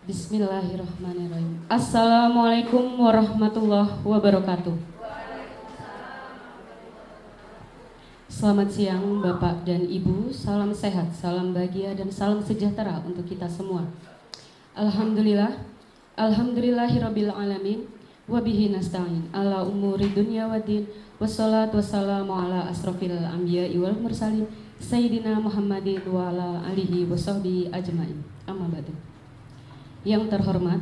Bismillahirrahmanirrahim. Assalamualaikum warahmatullahi wabarakatuh. Selamat siang Bapak dan Ibu, salam sehat, salam bahagia dan salam sejahtera untuk kita semua. Alhamdulillah, alhamdulillahirabbil alamin, wa bihi nasta'in ala umuri dunya waddin, wassalatu wassalamu ala asrofil anbiya'i wal mursalin sayyidina Muhammadin wa ala alihi wa sahbihi ajmain. Amma ba'du. Yang terhormat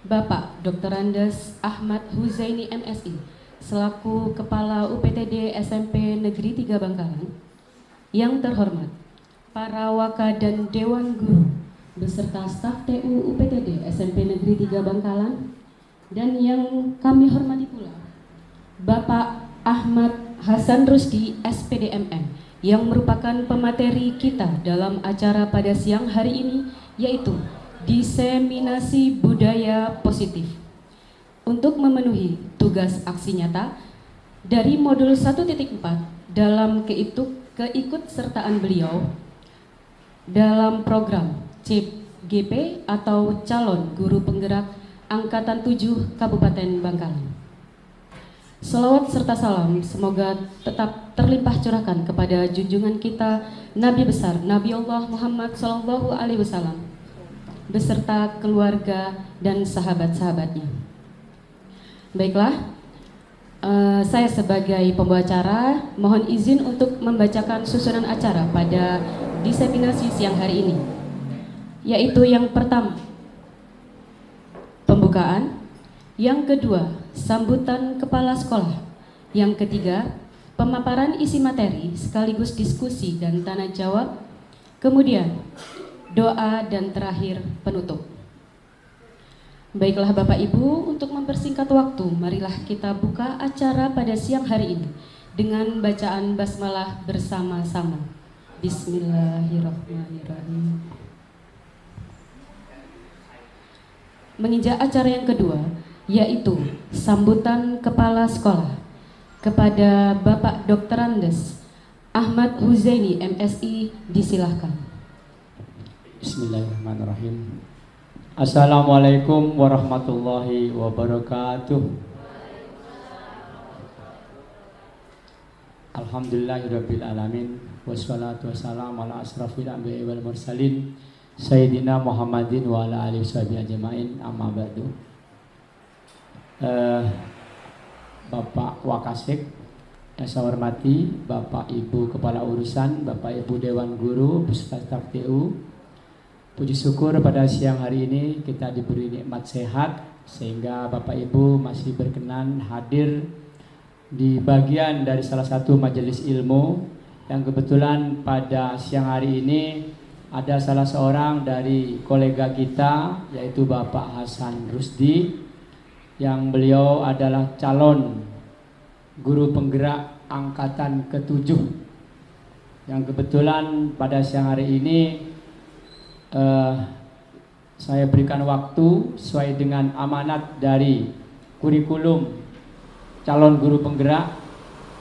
Bapak Dr. Andes Ahmad Huzaini MSI selaku Kepala UPTD SMP Negeri 3 Bangkalan. Yang terhormat para Waka dan Dewan Guru beserta staf TU UPTD SMP Negeri 3 Bangkalan. Dan yang kami hormati pula Bapak Ahmad Hasan Rusdi SPDMM yang merupakan pemateri kita dalam acara pada siang hari ini, yaitu diseminasi budaya positif. Untuk memenuhi tugas aksi nyata dari modul 1.4 dalam keikutsertaan beliau dalam program CIP GP atau Calon Guru Penggerak Angkatan 7 Kabupaten Bangkalan. Selawat serta salam semoga tetap terlimpah curahkan kepada junjungan kita Nabi besar Nabi Allah Muhammad SAW beserta keluarga dan sahabat-sahabatnya. Baiklah, saya sebagai pembawa acara mohon izin untuk membacakan susunan acara pada diseminasi siang hari ini, yaitu yang pertama pembukaan, yang kedua sambutan kepala sekolah, yang ketiga pemaparan isi materi sekaligus diskusi dan tanya jawab, kemudian doa, dan terakhir penutup. Baiklah Bapak Ibu, untuk mempersingkat waktu, marilah kita buka acara pada siang hari ini dengan bacaan basmalah bersama-sama. Bismillahirrahmanirrahim. Menginjak acara yang kedua, yaitu sambutan kepala sekolah kepada Bapak Dr. Andes Ahmad Huzaini MSI, disilahkan. Bismillahirrahmanirrahim. Assalamualaikum warahmatullahi wabarakatuh. Alhamdulillahirabbil alamin, wassalatu wassalamu ala asrafil anbiya'i wal mursalin sayyidina Muhammadin wa ala alihi washabihi ajmain. Amma ba'du. Bapak Wakasek yang saya hormati, Bapak Ibu Kepala Urusan, Bapak Ibu Dewan Guru beserta staf TU, puji syukur pada siang hari ini kita diberi nikmat sehat sehingga Bapak Ibu masih berkenan hadir di bagian dari salah satu majelis ilmu yang kebetulan pada siang hari ini ada salah seorang dari kolega kita, yaitu Bapak Hasan Rusdi, yang beliau adalah calon guru penggerak angkatan ke-7 yang kebetulan pada siang hari ini saya berikan waktu sesuai dengan amanat dari kurikulum calon guru penggerak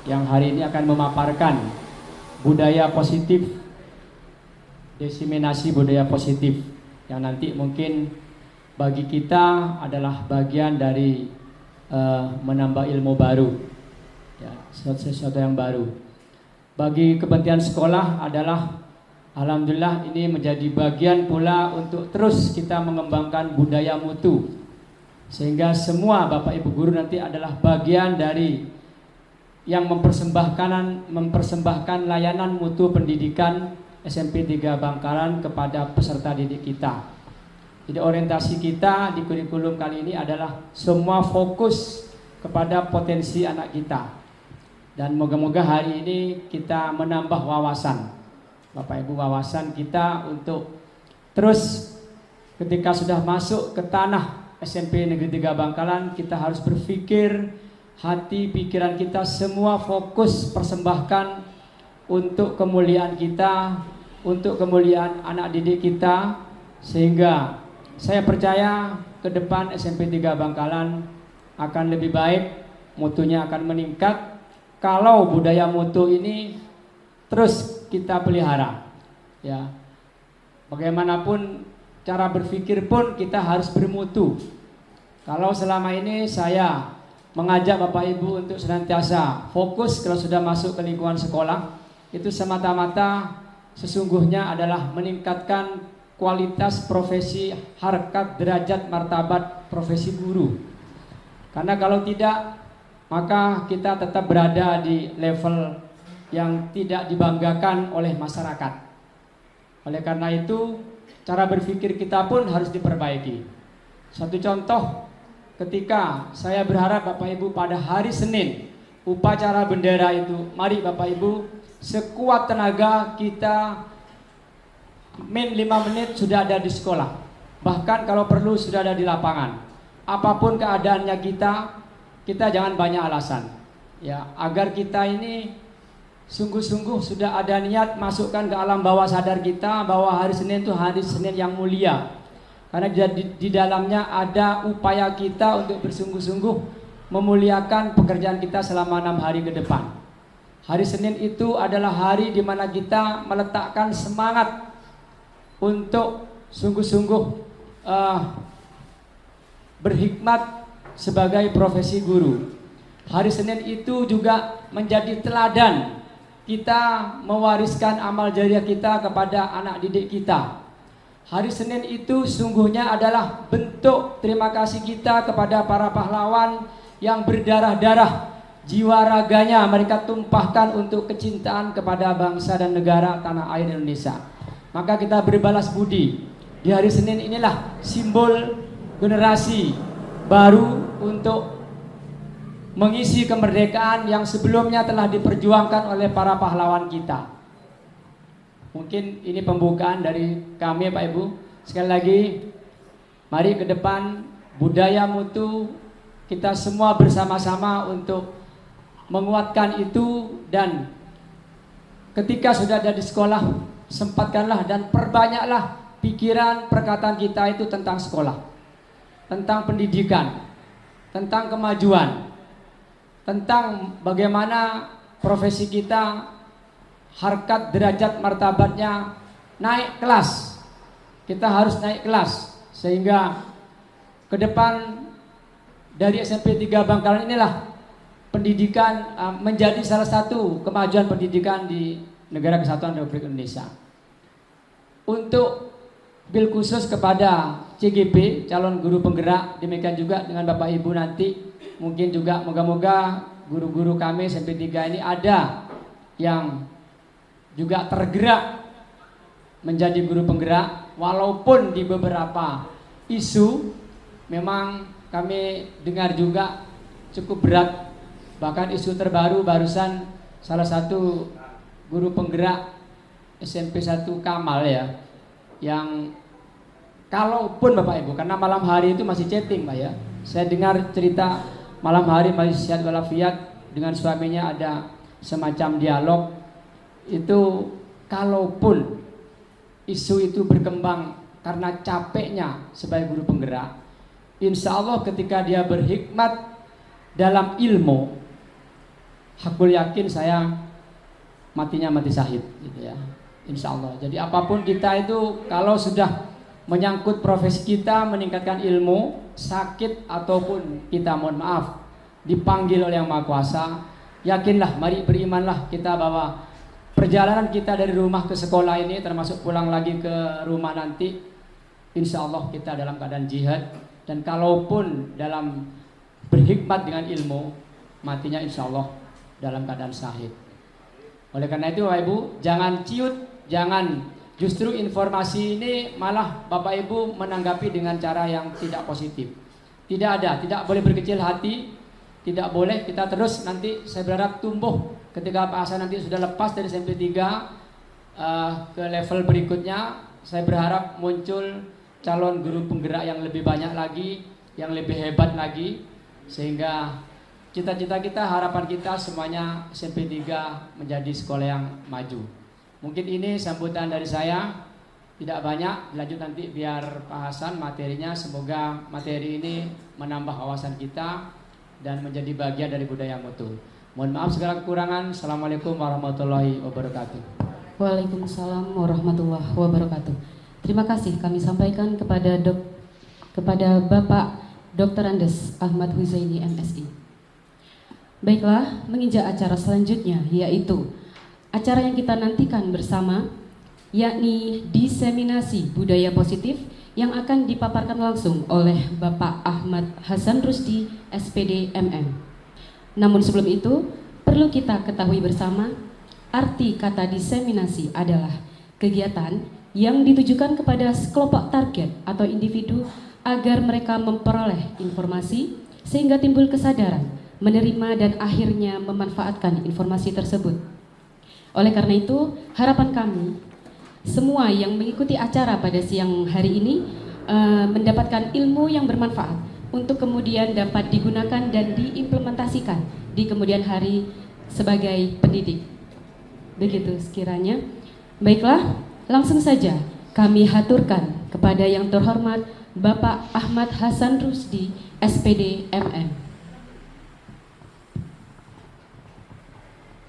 yang hari ini akan memaparkan budaya positif, diseminasi budaya positif yang nanti mungkin bagi kita adalah bagian dari menambah ilmu baru, ya, sesuatu yang baru. Bagi kepentingan sekolah adalah alhamdulillah ini menjadi bagian pula untuk terus kita mengembangkan budaya mutu, sehingga semua Bapak Ibu guru nanti adalah bagian dari yang mempersembahkan layanan mutu pendidikan SMP 3 Bangkalan kepada peserta didik kita. Jadi orientasi kita di kurikulum kali ini adalah semua fokus kepada potensi anak kita, dan moga-moga hari ini kita menambah wawasan Bapak Ibu, wawasan kita untuk terus ketika sudah masuk ke tanah SMP Negeri 3 Bangkalan, kita harus berpikir, hati pikiran kita semua fokus persembahkan untuk kemuliaan kita, untuk kemuliaan anak didik kita, sehingga saya percaya ke depan SMP 3 Bangkalan akan lebih baik, mutunya akan meningkat kalau budaya mutu ini terus kita pelihara, ya. Bagaimanapun cara berpikir pun kita harus bermutu. Kalau selama ini saya mengajak Bapak Ibu untuk senantiasa fokus kalau sudah masuk ke lingkungan sekolah, itu semata-mata sesungguhnya adalah meningkatkan kualitas profesi, harkat, derajat, martabat profesi guru. Karena kalau tidak, maka kita tetap berada di level yang tidak dibanggakan oleh masyarakat. Oleh karena itu, cara berpikir kita pun harus diperbaiki. Satu contoh, ketika saya berharap Bapak Ibu pada hari Senin upacara bendera itu, mari Bapak Ibu sekuat tenaga kita min 5 menit sudah ada di sekolah. Bahkan kalau perlu sudah ada di lapangan. Apapun keadaannya kita jangan banyak alasan. Ya, agar kita ini sungguh-sungguh sudah ada niat masukkan ke alam bawah sadar kita bahwa hari Senin itu hari Senin yang mulia. Karena di dalamnya ada upaya kita untuk bersungguh-sungguh memuliakan pekerjaan kita selama 6 hari ke depan. Hari Senin itu adalah hari di mana kita meletakkan semangat untuk sungguh-sungguh berhikmat sebagai profesi guru. Hari Senin itu juga menjadi teladan kita mewariskan amal jariah kita kepada anak didik kita. Hari Senin itu sungguhnya adalah bentuk terima kasih kita kepada para pahlawan yang berdarah-darah, jiwa raganya mereka tumpahkan untuk kecintaan kepada bangsa dan negara tanah air Indonesia. Maka kita berbalas budi. Di hari Senin inilah simbol generasi baru untuk mengisi kemerdekaan yang sebelumnya telah diperjuangkan oleh para pahlawan kita. Mungkin ini pembukaan dari kami Pak Ibu. Sekali lagi, mari ke depan budaya mutu kita semua bersama-sama untuk menguatkan itu, dan ketika sudah ada di sekolah sempatkanlah dan perbanyaklah pikiran perkataan kita itu tentang sekolah, tentang pendidikan, tentang kemajuan, tentang bagaimana profesi kita, harkat, derajat, martabatnya naik kelas. Kita harus naik kelas sehingga ke depan dari SMP 3 Bangkalan inilah pendidikan menjadi salah satu kemajuan pendidikan di Negara Kesatuan Republik Indonesia. Untuk bil khusus kepada CGP, calon guru penggerak, demikian juga dengan Bapak Ibu nanti, mungkin juga moga-moga guru-guru kami SMP 3 ini ada yang juga tergerak menjadi guru penggerak, walaupun di beberapa isu memang kami dengar juga cukup berat. Bahkan isu terbaru barusan salah satu guru penggerak SMP 1 Kamal ya, yang kalaupun Bapak Ibu, karena malam hari itu masih chatting Pak ya, saya dengar cerita malam hari masih sehat walafiat dengan suaminya ada semacam dialog. Itu kalaupun isu itu berkembang karena capeknya sebagai guru penggerak, insya Allah ketika dia berhikmat dalam ilmu, hakul yakin saya matinya mati syahid gitu ya, insya Allah. Jadi apapun kita itu kalau sudah menyangkut profesi kita, meningkatkan ilmu, sakit ataupun kita mohon maaf dipanggil oleh Yang Maha Kuasa, yakinlah, mari berimanlah kita bahwa perjalanan kita dari rumah ke sekolah ini termasuk pulang lagi ke rumah nanti, insya Allah kita dalam keadaan jihad. Dan kalaupun dalam berhikmat dengan ilmu, matinya insya Allah dalam keadaan syahid. Oleh karena itu Bapak Ibu, jangan ciut, jangan justru informasi ini malah Bapak Ibu menanggapi dengan cara yang tidak positif. Tidak ada, tidak boleh berkecil hati, tidak boleh. Kita terus nanti saya berharap tumbuh ketika Pak Hasan nanti sudah lepas dari SMP 3 ke level berikutnya. Saya berharap muncul calon guru penggerak yang lebih banyak lagi, yang lebih hebat lagi, sehingga cita-cita kita, harapan kita semuanya SMP 3 menjadi sekolah yang maju. Mungkin ini sambutan dari saya, tidak banyak, lanjut nanti biar Pak Hasan materinya. Semoga materi ini menambah wawasan kita dan menjadi bagian dari budaya mutu. Mohon maaf segala kekurangan. Assalamualaikum warahmatullahi wabarakatuh. Waalaikumsalam warahmatullahi wabarakatuh. Terima kasih kami sampaikan kepada Bapak Dr. Andes Ahmad Huzaini MSI. Baiklah, menginjak acara selanjutnya, yaitu acara yang kita nantikan bersama, yakni diseminasi budaya positif yang akan dipaparkan langsung oleh Bapak Ahmad Hasan Rusdi, SPD MM. Namun sebelum itu, perlu kita ketahui bersama, arti kata diseminasi adalah kegiatan yang ditujukan kepada kelompok target atau individu agar mereka memperoleh informasi sehingga timbul kesadaran, menerima dan akhirnya memanfaatkan informasi tersebut. Oleh karena itu, harapan kami semua yang mengikuti acara pada siang hari ini mendapatkan ilmu yang bermanfaat untuk kemudian dapat digunakan dan diimplementasikan di kemudian hari sebagai pendidik. Begitu sekiranya. Baiklah, langsung saja kami haturkan kepada yang terhormat Bapak Ahmad Hasan Rusdi, SPD MM.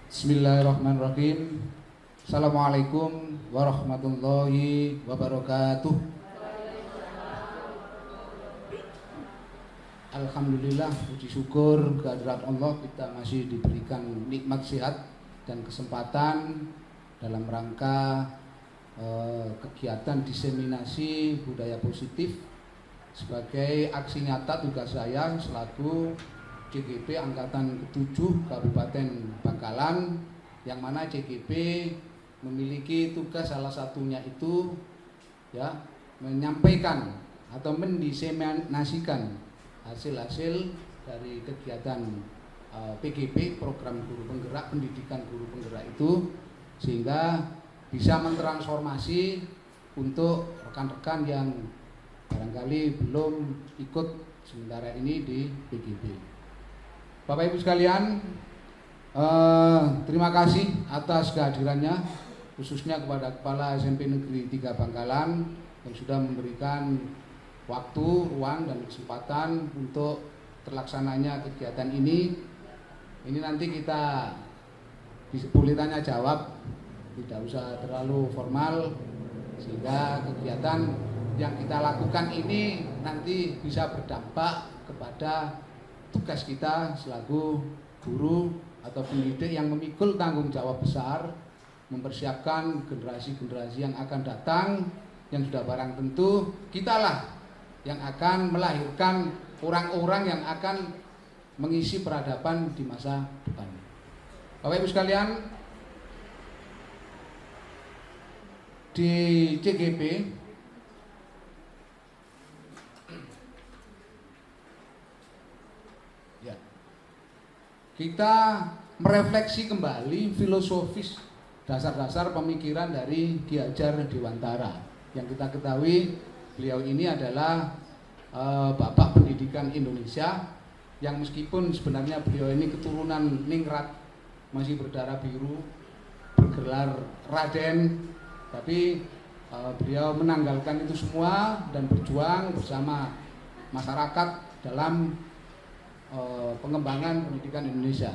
Bismillahirrahmanirrahim. Assalamualaikum warahmatullahi wabarakatuh. Alhamdulillah, puji syukur kehadirat Allah, kita masih diberikan nikmat sehat dan kesempatan dalam rangka kegiatan diseminasi budaya positif sebagai aksi nyata tugas saya selaku CGP Angkatan ke-7 Kabupaten Bangkalan, yang mana CGP memiliki tugas salah satunya itu ya menyampaikan atau mendiseminasikan hasil-hasil dari kegiatan PGP, program guru penggerak, pendidikan guru penggerak itu, sehingga bisa mentransformasi untuk rekan-rekan yang barangkali belum ikut sementara ini di PGP. Bapak Ibu sekalian, terima kasih atas kehadirannya, khususnya kepada Kepala SMP Negeri 3 Bangkalan yang sudah memberikan waktu, ruang, dan kesempatan untuk terlaksananya kegiatan ini. Ini nanti kita boleh tanya jawab, tidak usah terlalu formal, sehingga kegiatan yang kita lakukan ini nanti bisa berdampak kepada tugas kita selaku guru atau pendidik yang memikul tanggung jawab besar mempersiapkan generasi-generasi yang akan datang, yang sudah barang tentu kitalah yang akan melahirkan orang-orang yang akan mengisi peradaban di masa depan. Bapak Ibu sekalian, di CGP ya, kita merefleksi kembali filosofis dasar-dasar pemikiran dari Ki Hajar Dewantara. Yang kita ketahui, beliau ini adalah Bapak Pendidikan Indonesia, yang meskipun sebenarnya beliau ini keturunan ningrat, masih berdarah biru, bergelar Raden, tapi beliau menanggalkan itu semua dan berjuang bersama masyarakat dalam pengembangan pendidikan Indonesia.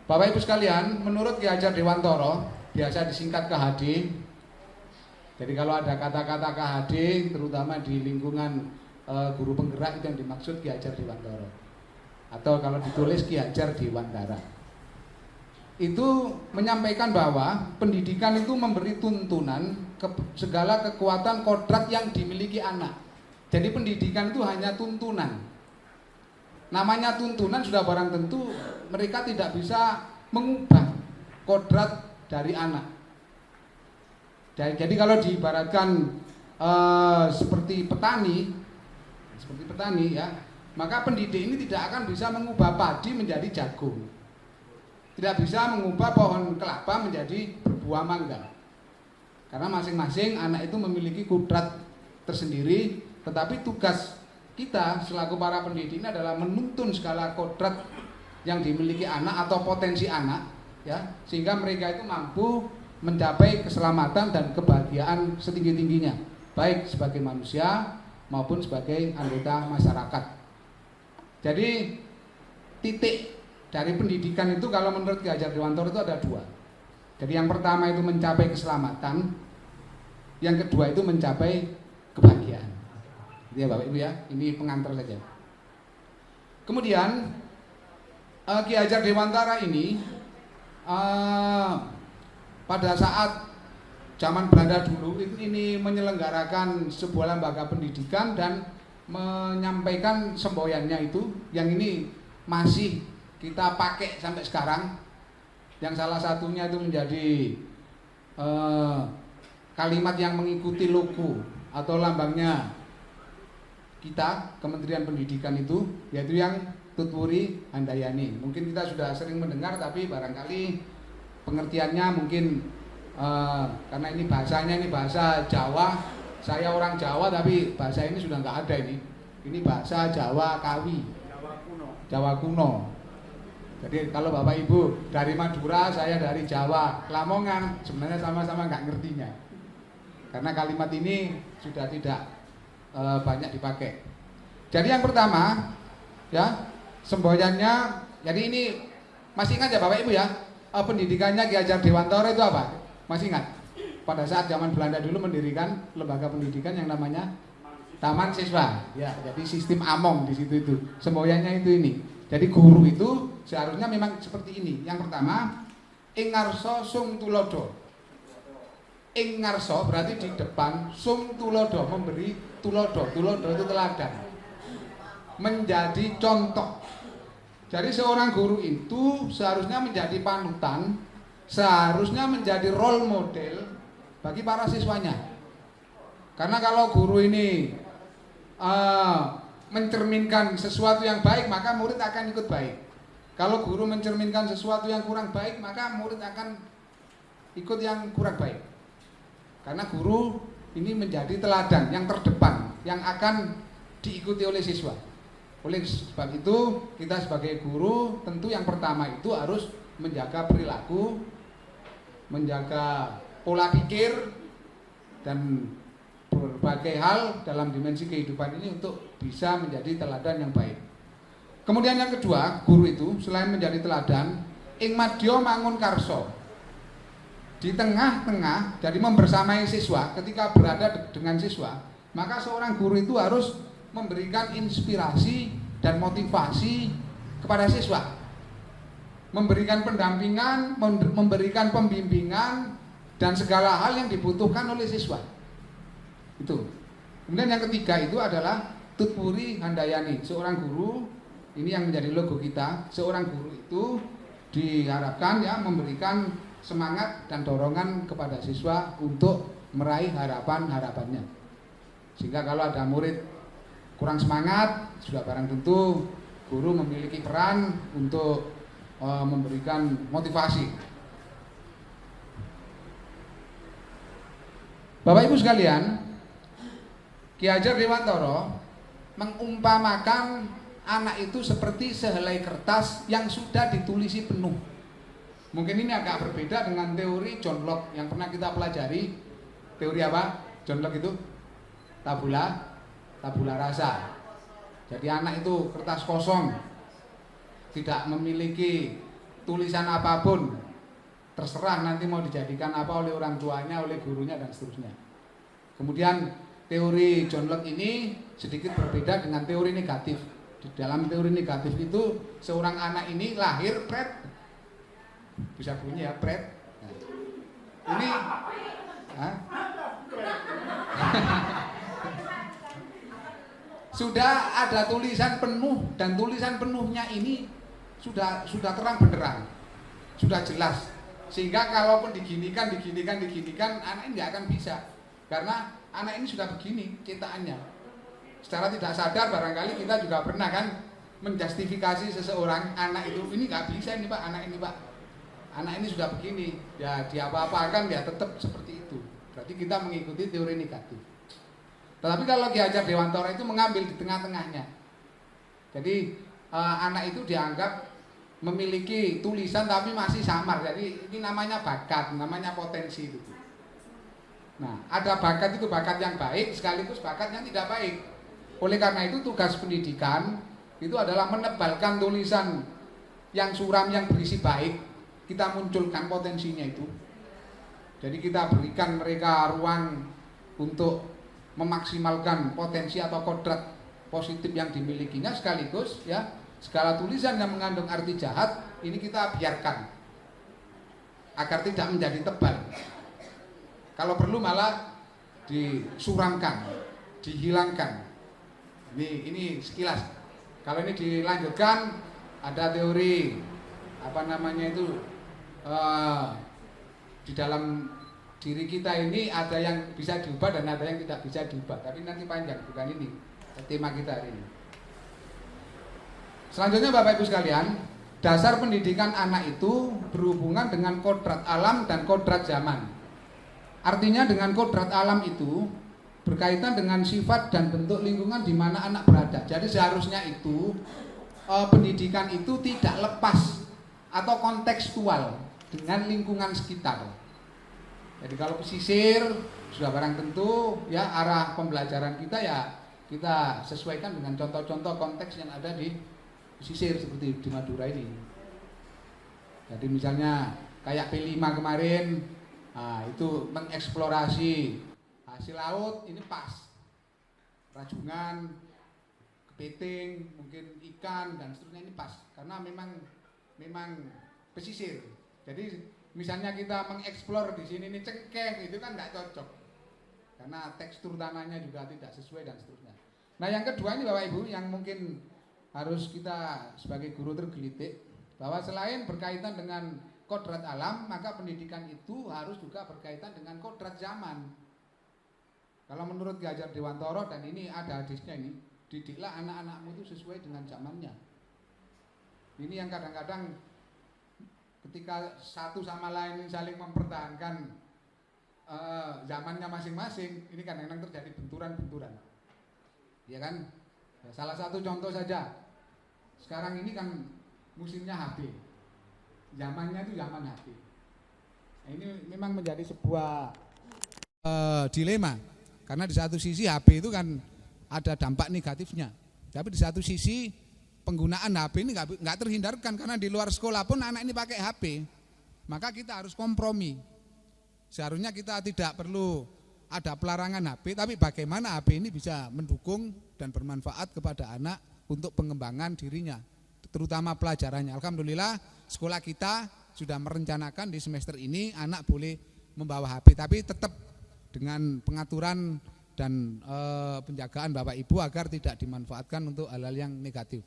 Bapak Ibu sekalian, menurut Ki Hajar Dewantara, biasa disingkat KHD. Jadi kalau ada kata-kata KHD, terutama di lingkungan guru penggerak, itu yang dimaksud Ki Hajar Dewantara. Atau kalau ditulis Ki Hajar Dewantara, itu menyampaikan bahwa pendidikan itu memberi tuntunan ke segala kekuatan kodrat yang dimiliki anak. Jadi pendidikan itu hanya tuntunan. Namanya tuntunan sudah barang tentu mereka tidak bisa mengubah kodrat dari anak. Jadi kalau diibaratkan seperti petani ya, maka pendidik ini tidak akan bisa mengubah padi menjadi jagung, tidak bisa mengubah pohon kelapa menjadi berbuah mangga, karena masing-masing anak itu memiliki kodrat tersendiri. Tetapi tugas kita selaku para pendidik ini adalah menuntun segala kodrat yang dimiliki anak atau potensi anak, ya, sehingga mereka itu mampu mencapai keselamatan dan kebahagiaan setinggi-tingginya, baik sebagai manusia maupun sebagai anggota masyarakat. Jadi titik dari pendidikan itu kalau menurut Ki Hajar Dewantara itu ada dua. Jadi yang pertama itu mencapai keselamatan, Yang kedua itu mencapai kebahagiaan. Ya Bapak Ibu ya, ini pengantar saja. Kemudian Ki Hajar Dewantara ini pada saat zaman Belanda dulu ini menyelenggarakan sebuah lembaga pendidikan dan menyampaikan semboyannya itu, yang ini masih kita pakai sampai sekarang. Yang salah satunya itu menjadi kalimat yang mengikuti logo atau lambangnya kita, Kementerian Pendidikan itu, yaitu yang Tutwuri Handayani. Mungkin kita sudah sering mendengar, tapi barangkali pengertiannya mungkin karena ini bahasanya ini bahasa Jawa. Saya orang Jawa, tapi bahasa ini sudah nggak ada ini. Ini bahasa Jawa Kawi, Jawa kuno. Jadi kalau Bapak Ibu dari Madura, saya dari Jawa, Lamongan, sebenarnya sama-sama nggak ngertinya. Karena kalimat ini sudah tidak banyak dipakai. Jadi yang pertama, ya, semboyannya. Jadi ini masih ingat ya Bapak Ibu ya, pendidikannya Ki Hajar Dewantara itu apa? Masih ingat? Pada saat zaman Belanda dulu mendirikan lembaga pendidikan yang namanya Taman Siswa. Ya, jadi sistem among di situ itu. Semboyannya itu ini. Jadi guru itu seharusnya memang seperti ini. Yang pertama, ing ngarsa sung tulodo. Ing ngarsa berarti di depan, sung tulodo memberi tulodo. Tulodo itu teladan. Menjadi contoh. Jadi seorang guru itu seharusnya menjadi panutan, seharusnya menjadi role model bagi para siswanya. Karena kalau guru ini mencerminkan sesuatu yang baik, maka murid akan ikut baik. Kalau guru mencerminkan sesuatu yang kurang baik, maka murid akan ikut yang kurang baik. Karena guru ini menjadi teladan yang terdepan, yang akan diikuti oleh siswa. Oleh sebab itu, kita sebagai guru tentu yang pertama itu harus menjaga perilaku, menjaga pola pikir, dan berbagai hal dalam dimensi kehidupan ini untuk bisa menjadi teladan yang baik. Kemudian yang kedua, guru itu selain menjadi teladan, ing madya mangun karso. Di tengah-tengah, jadi membersamai siswa, ketika berada dengan siswa, maka seorang guru itu harus memberikan inspirasi dan motivasi kepada siswa, memberikan pendampingan, memberikan pembimbingan, dan segala hal yang dibutuhkan oleh siswa. Itu. Kemudian yang ketiga itu adalah Tutwuri Handayani, seorang guru. Ini yang menjadi logo kita. Seorang guru itu diharapkan ya memberikan semangat dan dorongan kepada siswa untuk meraih harapan-harapannya. Sehingga kalau ada murid kurang semangat, sudah barang tentu guru memiliki peran untuk memberikan motivasi. Bapak Ibu sekalian, Ki Hajar Dewantara mengumpamakan anak itu seperti sehelai kertas yang sudah ditulisi penuh. Mungkin ini agak berbeda dengan teori John Locke yang pernah kita pelajari. Teori apa? John Locke itu tabula rasa. Jadi anak itu kertas kosong, tidak memiliki tulisan apapun, terserah nanti mau dijadikan apa oleh orang tuanya, oleh gurunya, dan seterusnya. Kemudian teori John Locke ini sedikit berbeda dengan teori negatif. Di dalam teori negatif itu seorang anak ini lahir pret, bisa bunyi ya pret. Nah, ini sudah ada tulisan penuh, dan tulisan penuhnya ini sudah terang benderang, sudah jelas, sehingga kalaupun diginikan anak ini nggak akan bisa, karena anak ini sudah begini ciptaannya. Secara tidak sadar barangkali kita juga pernah kan menjustifikasi seseorang, anak itu ini nggak bisa ini Pak, anak ini sudah begini, ya diapa-apakan ya tetap seperti itu. Berarti kita mengikuti teori negatif. Tetapi kalau Ki Hajar Dewantara itu mengambil di tengah-tengahnya. Jadi anak itu dianggap memiliki tulisan tapi masih samar. Jadi ini namanya bakat, namanya potensi itu. Nah, ada bakat itu bakat yang baik sekaligus bakat yang tidak baik. Oleh karena itu tugas pendidikan itu adalah menebalkan tulisan yang suram, yang berisi baik. Kita munculkan potensinya itu. Jadi kita berikan mereka ruang untuk memaksimalkan potensi atau kodrat positif yang dimilikinya, sekaligus ya segala tulisan yang mengandung arti jahat ini kita biarkan agar tidak menjadi tebal. Kalau perlu malah disuramkan, dihilangkan. Ini sekilas. Kalau ini dilanjutkan, ada teori di dalam diri kita ini ada yang bisa diubah dan ada yang tidak bisa diubah. Tapi nanti panjang, bukan ini tema kita hari ini. Selanjutnya Bapak Ibu sekalian, dasar pendidikan anak itu berhubungan dengan kodrat alam dan kodrat zaman. Artinya dengan kodrat alam itu berkaitan dengan sifat dan bentuk lingkungan di mana anak berada. Jadi seharusnya itu pendidikan itu tidak lepas atau kontekstual dengan lingkungan sekitar. Jadi kalau pesisir sudah barang tentu ya arah pembelajaran kita ya kita sesuaikan dengan contoh-contoh konteks yang ada di pesisir seperti di Madura ini. Jadi misalnya kayak P5 kemarin, itu mengeksplorasi hasil laut, ini pas. Rajungan, kepiting, mungkin ikan dan seterusnya ini pas karena memang pesisir. Jadi misalnya kita mengeksplor di sini ini cengkeh itu kan nggak cocok karena tekstur tanahnya juga tidak sesuai dan seterusnya. Nah yang kedua ini Bapak Ibu yang mungkin harus kita sebagai guru tergelitik bahwa selain berkaitan dengan kodrat alam, maka pendidikan itu harus juga berkaitan dengan kodrat zaman. Kalau menurut Ki Hajar Dewantoro, dan ini ada hadisnya ini, didiklah anak-anakmu itu sesuai dengan zamannya. Ini yang kadang-kadang ketika satu sama lain saling mempertahankan zamannya masing-masing, ini kadang-kadang terjadi benturan-benturan, ya kan? Ya, salah satu contoh saja, sekarang ini kan musimnya HP, zamannya itu zaman HP. Nah, ini memang menjadi sebuah dilema, karena di satu sisi HP itu kan ada dampak negatifnya, tapi di satu sisi penggunaan HP ini nggak terhindarkan karena di luar sekolah pun anak ini pakai HP, maka kita harus kompromi. Seharusnya kita tidak perlu ada pelarangan HP, tapi bagaimana HP ini bisa mendukung dan bermanfaat kepada anak untuk pengembangan dirinya, terutama pelajarannya. Alhamdulillah sekolah kita sudah merencanakan di semester ini anak boleh membawa HP, tapi tetap dengan pengaturan dan penjagaan Bapak Ibu agar tidak dimanfaatkan untuk hal-hal yang negatif.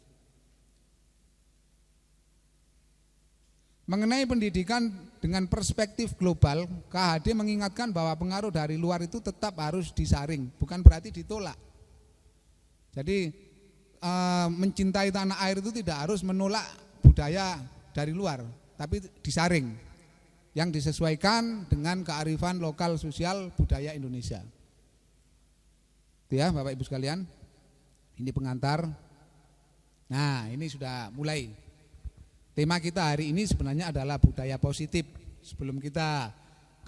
Mengenai pendidikan dengan perspektif global, KHD mengingatkan bahwa pengaruh dari luar itu tetap harus disaring, bukan berarti ditolak. Jadi mencintai tanah air itu tidak harus menolak budaya dari luar, tapi disaring, yang disesuaikan dengan kearifan lokal sosial budaya Indonesia. Itu ya Bapak Ibu sekalian, ini pengantar. Nah ini sudah mulai. Tema kita hari ini sebenarnya adalah budaya positif. Sebelum kita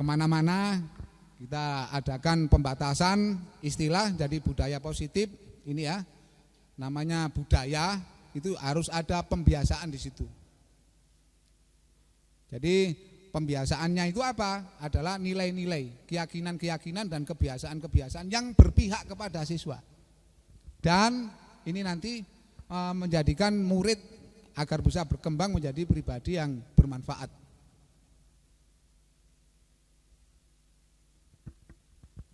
kemana-mana, kita adakan pembatasan istilah jadi budaya positif. Ini ya, namanya budaya itu harus ada pembiasaan di situ. Jadi pembiasaannya itu apa? Adalah nilai-nilai, keyakinan-keyakinan dan kebiasaan-kebiasaan yang berpihak kepada siswa. Dan ini nanti menjadikan murid agar bisa berkembang menjadi pribadi yang bermanfaat.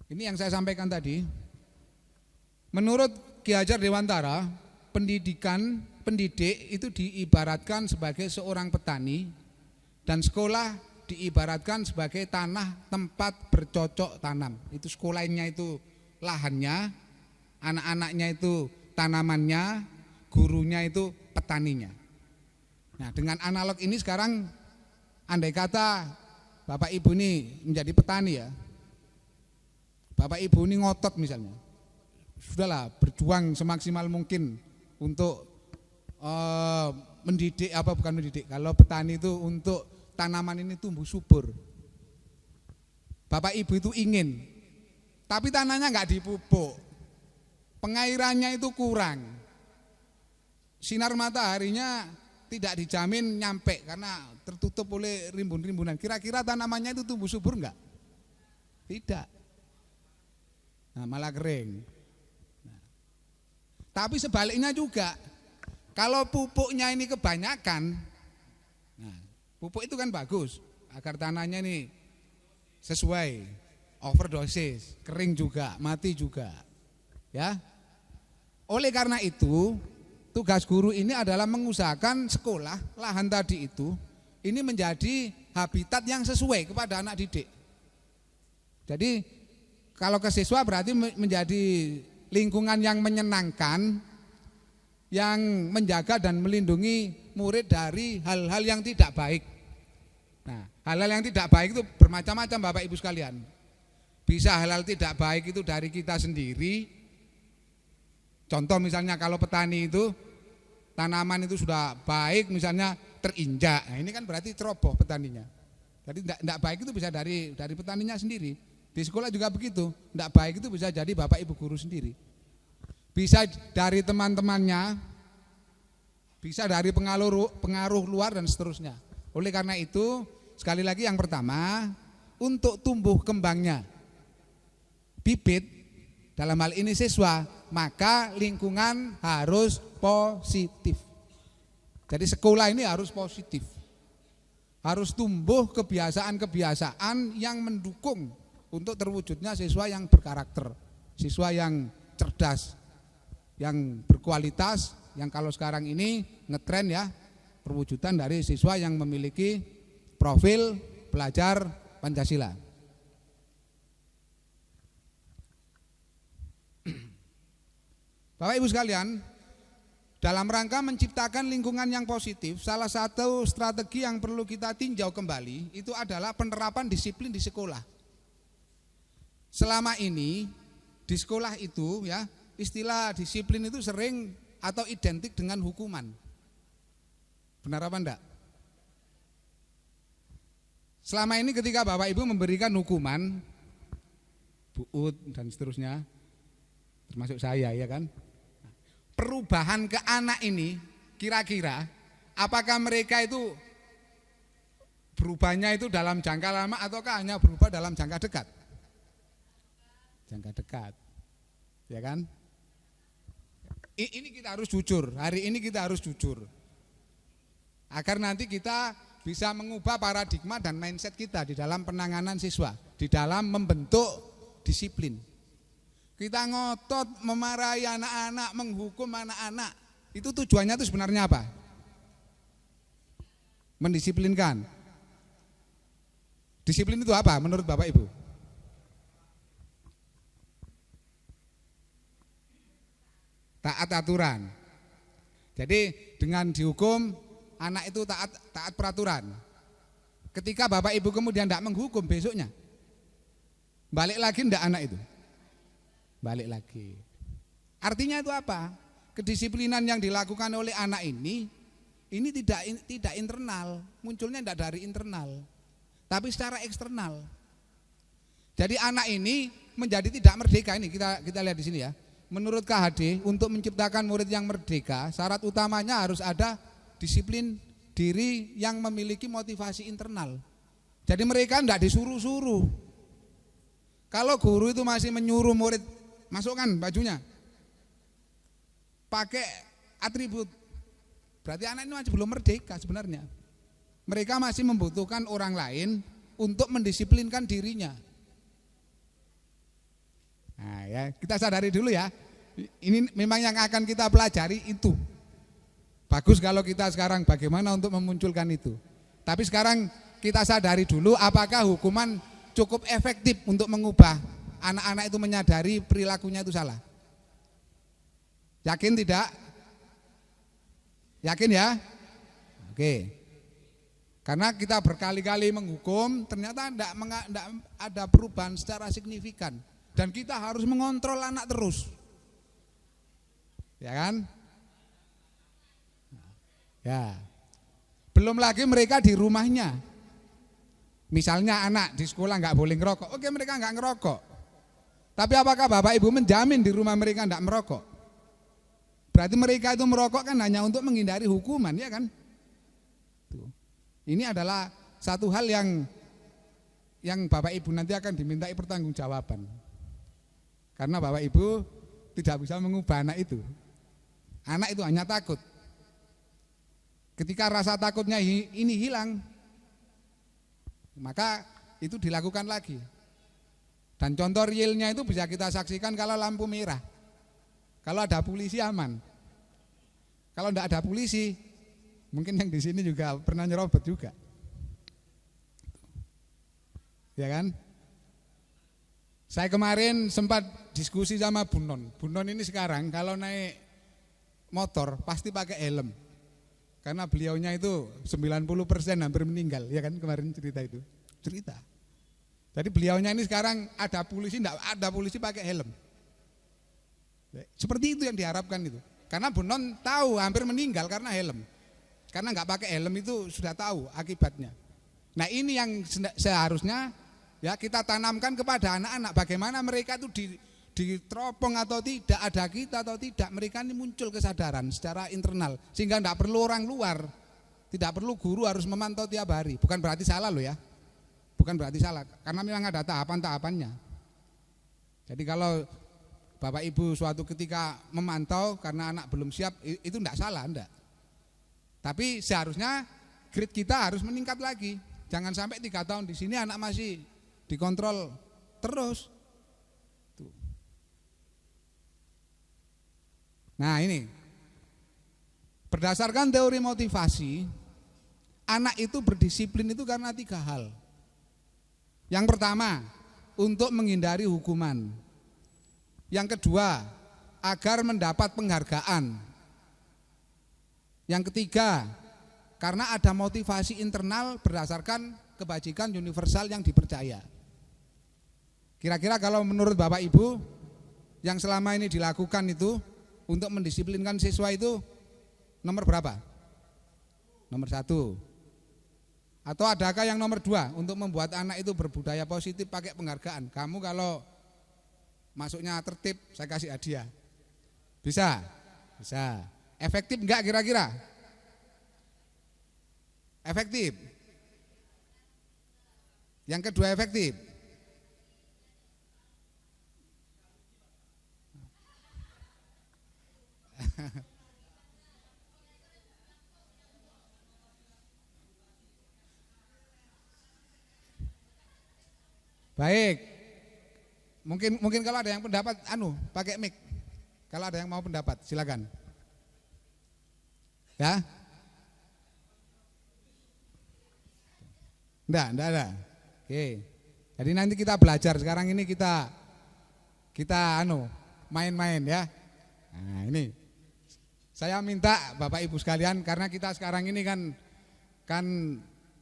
Ini yang saya sampaikan tadi. Menurut Ki Hajar Dewantara, pendidik itu diibaratkan sebagai seorang petani dan sekolah diibaratkan sebagai tanah tempat bercocok tanam. Itu sekolahnya itu lahannya, anak-anaknya itu tanamannya, gurunya itu petaninya. Nah dengan analog ini sekarang andai kata Bapak Ibu ini menjadi petani ya, Bapak Ibu ini ngotot misalnya, sudahlah berjuang semaksimal mungkin untuk mendidik, kalau petani itu untuk tanaman ini tumbuh subur. Bapak Ibu itu ingin, tapi tanahnya nggak dipupuk, pengairannya itu kurang, sinar mataharinya tidak dijamin nyampe karena tertutup oleh rimbun-rimbunan. Kira-kira tanamannya itu tumbuh subur enggak? Tidak. Nah, malah kering. Nah, tapi sebaliknya juga, kalau pupuknya ini kebanyakan, nah, pupuk itu kan bagus agar tanahnya ini sesuai, overdosis, kering juga, mati juga. Ya. Oleh karena itu, tugas guru ini adalah mengusahakan sekolah, lahan tadi itu, ini menjadi habitat yang sesuai kepada anak didik. Jadi kalau ke siswa berarti menjadi lingkungan yang menyenangkan, yang menjaga dan melindungi murid dari hal-hal yang tidak baik. Nah, hal-hal yang tidak baik itu bermacam-macam Bapak Ibu sekalian. Bisa hal-hal tidak baik itu dari kita sendiri. Contoh misalnya kalau petani itu tanaman itu sudah baik misalnya terinjak. Nah, ini kan berarti ceroboh petaninya. Jadi tidak baik itu bisa dari petaninya sendiri. Di sekolah juga begitu. Tidak baik itu bisa jadi Bapak Ibu guru sendiri. Bisa dari teman-temannya, bisa dari pengaruh luar dan seterusnya. Oleh karena itu, sekali lagi yang pertama, untuk tumbuh kembangnya bibit, dalam hal ini siswa, maka lingkungan harus positif. Jadi sekolah ini harus positif. Harus tumbuh kebiasaan-kebiasaan yang mendukung untuk terwujudnya siswa yang berkarakter, siswa yang cerdas, yang berkualitas, yang kalau sekarang ini ngetren ya, perwujudan dari siswa yang memiliki profil pelajar Pancasila. Bapak Ibu sekalian, dalam rangka menciptakan lingkungan yang positif, salah satu strategi yang perlu kita tinjau kembali itu adalah penerapan disiplin di sekolah. Selama ini di sekolah itu ya, istilah disiplin itu sering atau identik dengan hukuman. Benar apa enggak? Selama ini ketika Bapak Ibu memberikan hukuman, buut dan seterusnya, termasuk saya ya kan, perubahan ke anak ini kira-kira apakah mereka itu berubahnya itu dalam jangka lama ataukah hanya berubah dalam jangka dekat? Jangka dekat, ya kan? Ini kita harus jujur, hari ini kita harus jujur, agar nanti kita bisa mengubah paradigma dan mindset kita di dalam penanganan siswa, di dalam membentuk disiplin. Kita ngotot memarahi anak-anak, menghukum anak-anak, itu tujuannya itu sebenarnya apa? Mendisiplinkan. Disiplin itu apa menurut Bapak Ibu? Taat aturan. Jadi dengan dihukum anak itu taat peraturan. Ketika Bapak Ibu kemudian tidak menghukum besoknya, balik lagi tidak anak itu? Balik lagi. Artinya itu apa? Kedisiplinan yang dilakukan oleh anak ini tidak internal, munculnya tidak dari internal, tapi secara eksternal. Jadi anak ini menjadi tidak merdeka. Ini kita lihat di sini ya. Menurut KHD, untuk menciptakan murid yang merdeka, syarat utamanya harus ada disiplin diri yang memiliki motivasi internal. Jadi mereka tidak disuruh-suruh. Kalau guru itu masih menyuruh murid, masukkan bajunya, pakai atribut, berarti anak ini masih belum merdeka sebenarnya. Mereka masih membutuhkan orang lain untuk mendisiplinkan dirinya. Nah ya, kita sadari dulu ya, ini memang yang akan kita pelajari itu. Bagus kalau kita sekarang bagaimana untuk memunculkan itu. Tapi sekarang kita sadari dulu apakah hukuman cukup efektif untuk mengubah anak-anak itu menyadari perilakunya itu salah. Yakin tidak? Yakin ya? Oke. Karena kita berkali-kali menghukum, ternyata tidak ada perubahan secara signifikan. Dan kita harus mengontrol anak terus. Ya kan? Ya. Belum lagi mereka di rumahnya. Misalnya anak di sekolah nggak boleh ngerokok. Oke, mereka nggak ngerokok. Tapi apakah Bapak Ibu menjamin di rumah mereka nggak merokok? Berarti mereka itu merokok kan hanya untuk menghindari hukuman, ya kan? Tuh. Ini adalah satu hal yang Bapak Ibu nanti akan dimintai pertanggungjawaban. Karena Bapak Ibu tidak bisa mengubah anak itu. Anak itu hanya takut. Ketika rasa takutnya ini hilang, maka itu dilakukan lagi. Dan contoh realnya itu bisa kita saksikan kalau lampu merah. Kalau ada polisi aman. Kalau tidak ada polisi, mungkin yang di sini juga pernah nyerobot juga. Ya kan? Saya kemarin sempat diskusi sama Bu Non. Bu Non ini sekarang kalau naik motor pasti pakai helm. Karena beliaunya itu 90% hampir meninggal, ya kan kemarin cerita itu. Cerita. Jadi beliaunya ini sekarang ada polisi, enggak ada polisi pakai helm. Seperti itu yang diharapkan itu. Karena Bu Non tahu hampir meninggal karena helm. Karena enggak pakai helm itu sudah tahu akibatnya. Nah ini yang seharusnya ya kita tanamkan kepada anak-anak. Bagaimana mereka itu diteropong atau tidak, ada kita atau tidak, mereka ini muncul kesadaran secara internal. Sehingga enggak perlu orang luar, tidak perlu guru harus memantau tiap hari. Bukan berarti salah loh ya. Bukan berarti salah, karena memang ada tahapan-tahapannya. Jadi kalau Bapak Ibu suatu ketika memantau karena anak belum siap, itu enggak salah, enggak. Tapi seharusnya grade kita harus meningkat lagi. Jangan sampai 3 tahun di sini anak masih dikontrol terus. Tuh. Nah ini, berdasarkan teori motivasi, anak itu berdisiplin itu karena 3 hal. Yang pertama, untuk menghindari hukuman. Yang kedua, agar mendapat penghargaan. Yang ketiga, karena ada motivasi internal berdasarkan kebajikan universal yang dipercaya. Kira-kira kalau menurut Bapak Ibu yang selama ini dilakukan itu untuk mendisiplinkan siswa itu nomor berapa? Nomor 1. Atau adakah yang nomor 2 untuk membuat anak itu berbudaya positif pakai penghargaan? Kamu kalau masuknya tertib saya kasih hadiah. Bisa? Bisa. Efektif enggak kira-kira? Efektif. Yang kedua efektif. Baik, mungkin kalau ada yang pendapat, pakai mic. Kalau ada yang mau pendapat, silakan. Ya? Enggak ada. Oke. Jadi nanti kita belajar. Sekarang ini kita main-main ya. Nah ini, saya minta Bapak Ibu sekalian karena kita sekarang ini kan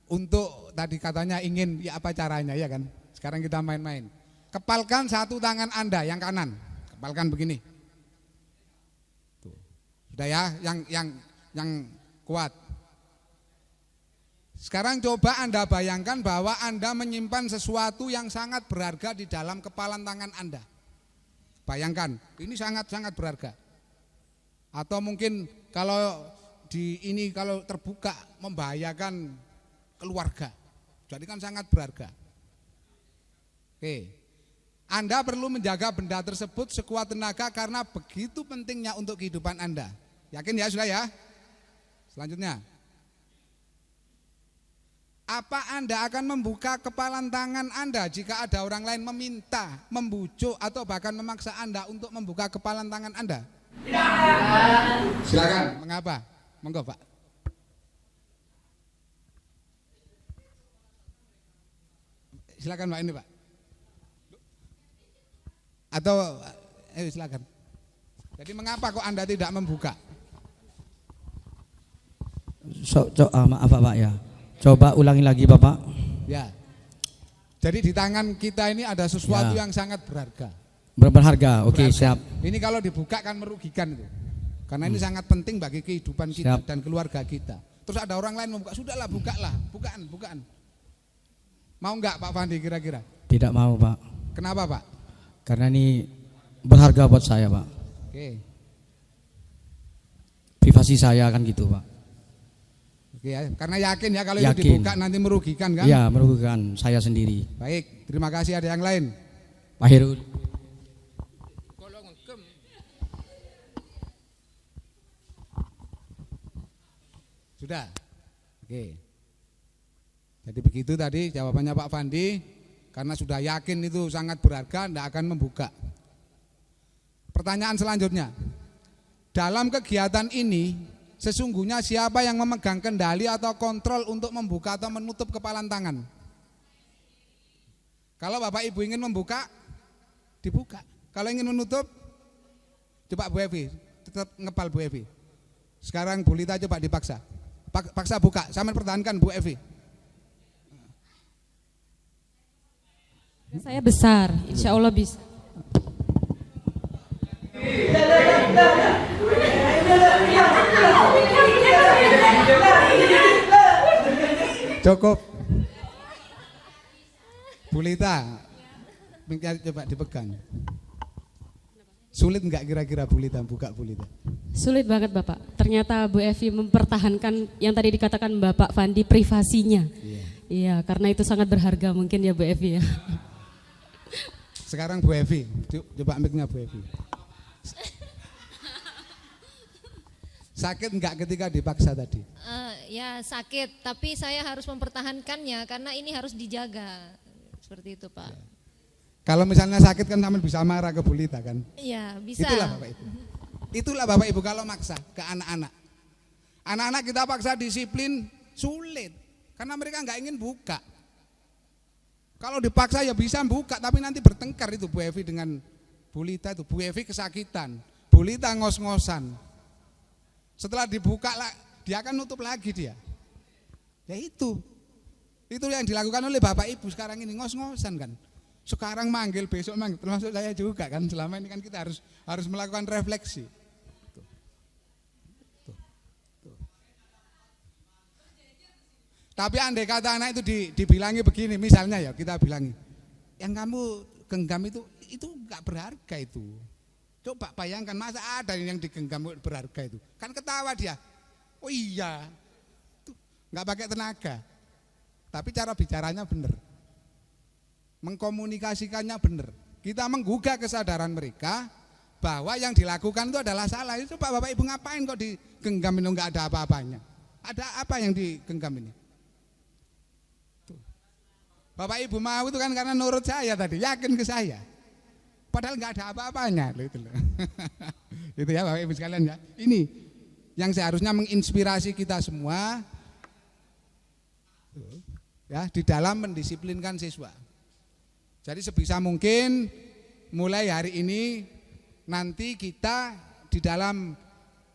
untuk tadi katanya ingin ya apa caranya ya kan. Sekarang kita main-main. Kepalkan satu tangan Anda yang kanan. Kepalkan begini. Tuh. Sudah ya, yang kuat. Sekarang coba Anda bayangkan bahwa Anda menyimpan sesuatu yang sangat berharga di dalam kepalan tangan Anda. Bayangkan, ini sangat-sangat berharga. Atau mungkin kalau kalau terbuka membahayakan keluarga. Jadi kan sangat berharga. Oke, Anda perlu menjaga benda tersebut sekuat tenaga karena begitu pentingnya untuk kehidupan Anda. Yakin ya sudah ya? Selanjutnya, apa Anda akan membuka kepalan tangan Anda jika ada orang lain meminta, membujuk atau bahkan memaksa Anda untuk membuka kepalan tangan Anda? Tidak. Silakan. Mengapa? Monggo Pak. Silakan Pak ini Pak. Atau silakan. Jadi mengapa kok Anda tidak membuka? Maaf Pak ya. Coba ulangi lagi Bapak. Ya. Jadi di tangan kita ini ada sesuatu yang sangat berharga. Berharga. Oke, siap. Ini kalau dibuka kan merugikan itu. Karena ini sangat penting bagi kehidupan kita dan keluarga kita. Terus ada orang lain membuka, sudahlah bukalah, bukaan. Mau enggak Pak Fandi kira-kira? Tidak mau Pak. Kenapa Pak? Karena ini berharga buat saya Pak. Oke. Privasi saya kan gitu Pak. Oke ya, karena yakin ya kalau itu dibuka nanti merugikan kan? Iya, merugikan saya sendiri. Baik, terima kasih. Ada yang lain? Pak Heru. Sudah. Oke. Jadi begitu tadi jawabannya Pak Fandi. Karena sudah yakin itu sangat berharga, tidak akan membuka. Pertanyaan selanjutnya. Dalam kegiatan ini, sesungguhnya siapa yang memegang kendali atau kontrol untuk membuka atau menutup kepalan tangan? Kalau Bapak Ibu ingin membuka, dibuka. Kalau ingin menutup, coba Bu Evi, tetap ngepal Bu Evi. Sekarang Bu Lita coba dipaksa. Paksa buka, sambil pertahankan Bu Evi. Saya besar, insya Allah bisa. Cukup. Bu Lita, coba dipegang. Sulit enggak kira-kira Bu Lita buka Bu Lita? Sulit banget Bapak. Ternyata Bu Evi mempertahankan yang tadi dikatakan Bapak Fandi, privasinya. Iya, karena itu sangat berharga mungkin ya Bu Evi ya. Sekarang Bu Evi, coba mic-nya Bu Evi. Sakit enggak ketika dipaksa tadi? Ya sakit, tapi saya harus mempertahankannya karena ini harus dijaga. Seperti itu Pak. Ya. Kalau misalnya sakit kan sambil bisa marah ke Bu Lita kan? Iya bisa. Itulah Bapak Ibu. Itulah Bapak Ibu kalau maksa ke anak-anak. Anak-anak kita paksa disiplin sulit. Karena mereka enggak ingin buka. Kalau dipaksa ya bisa buka, tapi nanti bertengkar itu Bu Evi dengan Bu Lita itu. Bu Evi kesakitan, Bu Lita ngos-ngosan. Setelah dibuka dia akan nutup lagi dia. Ya itu yang dilakukan oleh Bapak Ibu sekarang ini, ngos-ngosan kan. Sekarang manggil, besok manggil, termasuk saya juga kan. Selama ini kan kita harus melakukan refleksi. Tuh. Tapi andai kata anak itu dibilangi begini, misalnya ya kita bilangi, yang kamu genggam itu enggak berharga itu. Coba bayangkan, masa ada yang digenggam berharga itu? Kan ketawa dia. Oh iya, enggak pakai tenaga. Tapi cara bicaranya benar. Mengkomunikasikannya benar. Kita menggugah kesadaran mereka bahwa yang dilakukan itu adalah salah. Itu Pak Bapak Ibu ngapain kok digenggam itu enggak ada apa-apanya? Ada apa yang digenggam ini? Tuh. Bapak Ibu mau itu kan karena nurut saya tadi, yakin ke saya. Padahal enggak ada apa-apanya itu loh. Itu ya Bapak Ibu sekalian ya. Ini yang seharusnya menginspirasi kita semua ya di dalam mendisiplinkan siswa. Jadi sebisa mungkin mulai hari ini nanti kita di dalam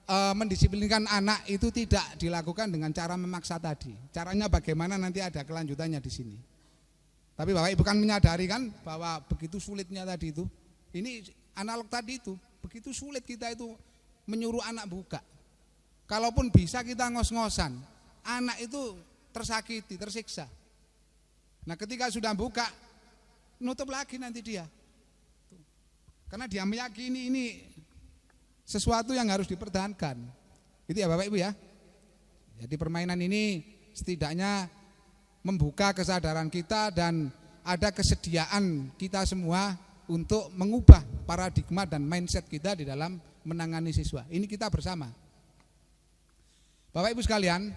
mendisiplinkan anak itu tidak dilakukan dengan cara memaksa tadi. Caranya bagaimana nanti ada kelanjutannya di sini. Tapi Bapak Ibu kan menyadari kan bahwa begitu sulitnya tadi itu. Ini analog tadi itu, begitu sulit kita itu menyuruh anak buka. Kalaupun bisa kita ngos-ngosan, anak itu tersakiti, tersiksa. Nah ketika sudah buka, nutup lagi nanti dia. Karena dia meyakini ini sesuatu yang harus dipertahankan. Itu ya Bapak Ibu ya. Jadi permainan ini setidaknya membuka kesadaran kita dan ada kesediaan kita semua untuk mengubah paradigma dan mindset kita di dalam menangani siswa. Ini kita bersama. Bapak Ibu sekalian,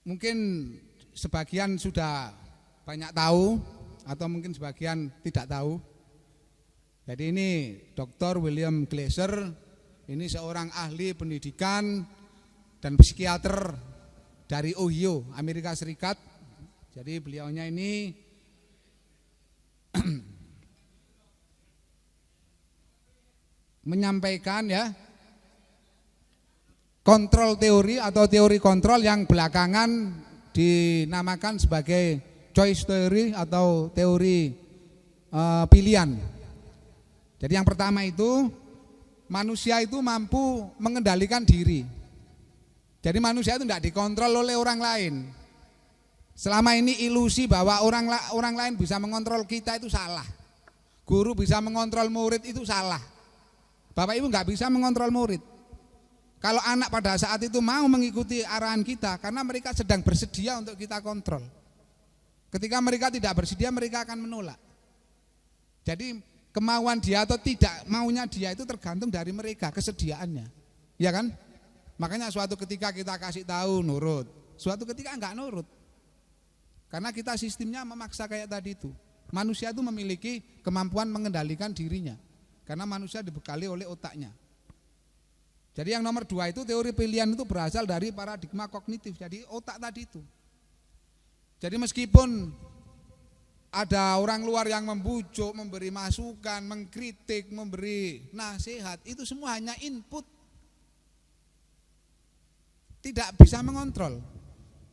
mungkin sebagian sudah banyak tahu atau mungkin sebagian tidak tahu. Jadi ini Dr. William Glasser, ini seorang ahli pendidikan dan psikiater dari Ohio, Amerika Serikat. Jadi beliaunya ini menyampaikan ya kontrol teori atau teori kontrol yang belakangan dinamakan sebagai choice theory atau teori pilihan. Jadi yang pertama itu manusia itu mampu mengendalikan diri. Jadi manusia itu tidak dikontrol oleh orang lain. Selama ini ilusi bahwa orang lain bisa mengontrol kita itu salah. Guru bisa mengontrol murid itu salah. Bapak Ibu nggak bisa mengontrol murid. Kalau anak pada saat itu mau mengikuti arahan kita karena mereka sedang bersedia untuk kita kontrol. Ketika mereka tidak bersedia, mereka akan menolak. Jadi kemauan dia atau tidak maunya dia itu tergantung dari mereka, kesediaannya. Ya kan? Makanya suatu ketika kita kasih tahu nurut, suatu ketika enggak nurut. Karena kita sistemnya memaksa kayak tadi itu. Manusia itu memiliki kemampuan mengendalikan dirinya. Karena manusia dibekali oleh otaknya. Jadi yang nomor 2 itu teori pilihan itu berasal dari paradigma kognitif. Jadi otak tadi itu. Jadi meskipun ada orang luar yang membujuk, memberi masukan, mengkritik, memberi nasihat, itu semua hanya input. Tidak bisa mengontrol.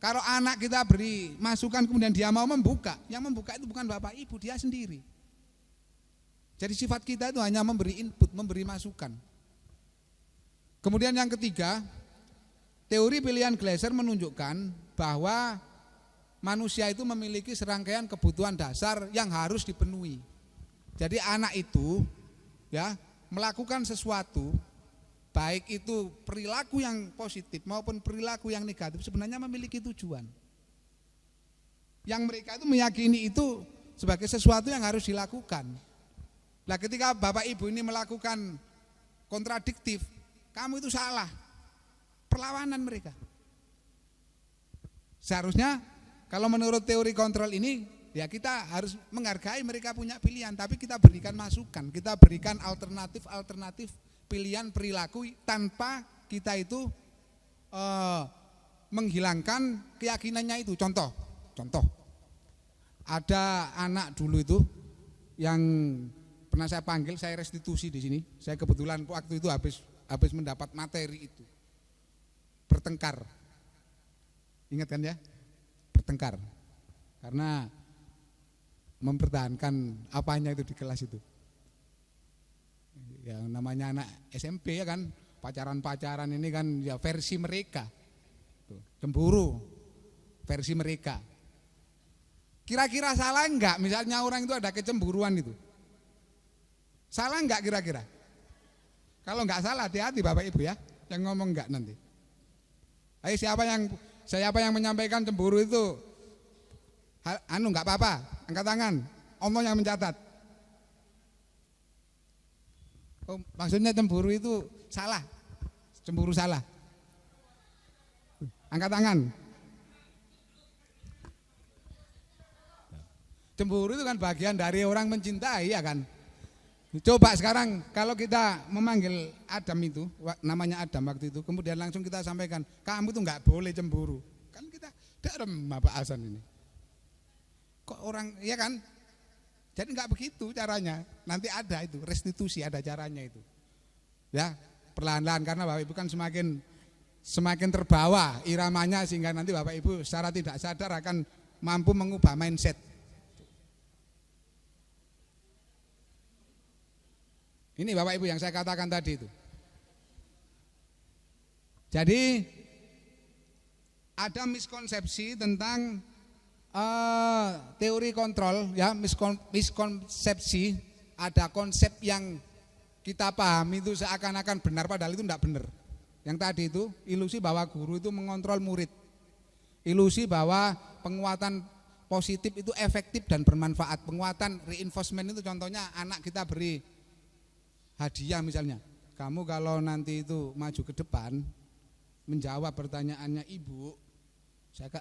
Kalau anak kita beri masukan kemudian dia mau membuka, yang membuka itu bukan bapak ibu, dia sendiri. Jadi sifat kita itu hanya memberi input, memberi masukan. Kemudian yang ketiga, teori pilihan Glasser menunjukkan bahwa manusia itu memiliki serangkaian kebutuhan dasar yang harus dipenuhi. Jadi anak itu ya melakukan sesuatu, baik itu perilaku yang positif maupun perilaku yang negatif, sebenarnya memiliki tujuan. Yang mereka itu meyakini itu sebagai sesuatu yang harus dilakukan. Nah, ketika bapak ibu ini melakukan kontradiktif, kamu itu salah. Perlawanan mereka. Seharusnya kalau menurut teori kontrol ini, ya kita harus menghargai mereka punya pilihan, tapi kita berikan masukan, kita berikan alternatif pilihan perilaku tanpa kita itu menghilangkan keyakinannya itu. Contoh, ada anak dulu itu yang pernah saya panggil, saya restitusi di sini. Saya kebetulan waktu itu habis mendapat materi itu, bertengkar. Ingat kan ya? Bertengkar karena mempertahankan apanya itu di kelas itu. Yang namanya anak SMP ya kan, pacaran ini kan ya versi mereka. Cemburu versi mereka. Kira-kira salah enggak misalnya orang itu ada kecemburuan itu? Salah enggak kira-kira? Kalau enggak salah, hati-hati Bapak Ibu ya, yang ngomong enggak nanti. Ayo siapa yang menyampaikan cemburu itu enggak apa-apa, angkat tangan. Omong yang mencatat. Oh, maksudnya cemburu itu salah. Cemburu salah. Angkat tangan. Cemburu itu kan bagian dari orang mencintai ya kan. Coba sekarang kalau kita memanggil Adam itu, namanya Adam waktu itu, kemudian langsung kita sampaikan, kamu tuh nggak boleh cemburu. Kan kita darem Bapak Hasan ini. Kok orang, ya kan? Jadi nggak begitu caranya. Nanti ada itu restitusi, ada caranya itu. Ya perlahan-lahan karena Bapak Ibu kan semakin terbawa iramanya sehingga nanti Bapak Ibu secara tidak sadar akan mampu mengubah mindset. Ini Bapak Ibu yang saya katakan tadi itu. Jadi ada miskonsepsi tentang teori kontrol, ya miskonsepsi, ada konsep yang kita pahami itu seakan-akan benar padahal itu tidak benar. Yang tadi itu ilusi bahwa guru itu mengontrol murid, ilusi bahwa penguatan positif itu efektif dan bermanfaat. Penguatan reinforcement itu contohnya anak kita beri hadiah misalnya, kamu kalau nanti itu maju ke depan menjawab pertanyaannya ibu,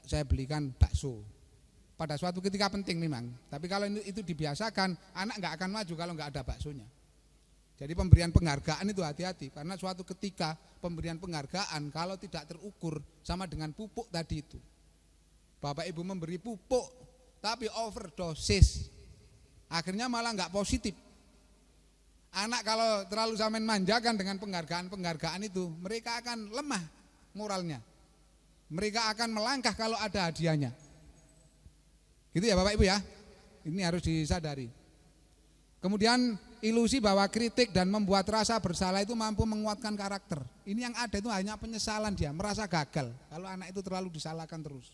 saya belikan bakso. Pada suatu ketika penting memang, tapi kalau itu dibiasakan, anak nggak akan maju kalau nggak ada baksonya. Jadi pemberian penghargaan itu hati-hati, karena suatu ketika pemberian penghargaan kalau tidak terukur sama dengan pupuk tadi itu. Bapak Ibu memberi pupuk tapi overdosis, akhirnya malah nggak positif. Anak kalau terlalu sampean manjakan dengan penghargaan itu, mereka akan lemah moralnya. Mereka akan melangkah kalau ada hadiahnya. Gitu ya Bapak Ibu ya. Ini harus disadari. Kemudian ilusi bahwa kritik dan membuat rasa bersalah itu mampu menguatkan karakter. Ini yang ada itu hanya penyesalan, dia merasa gagal kalau anak itu terlalu disalahkan terus.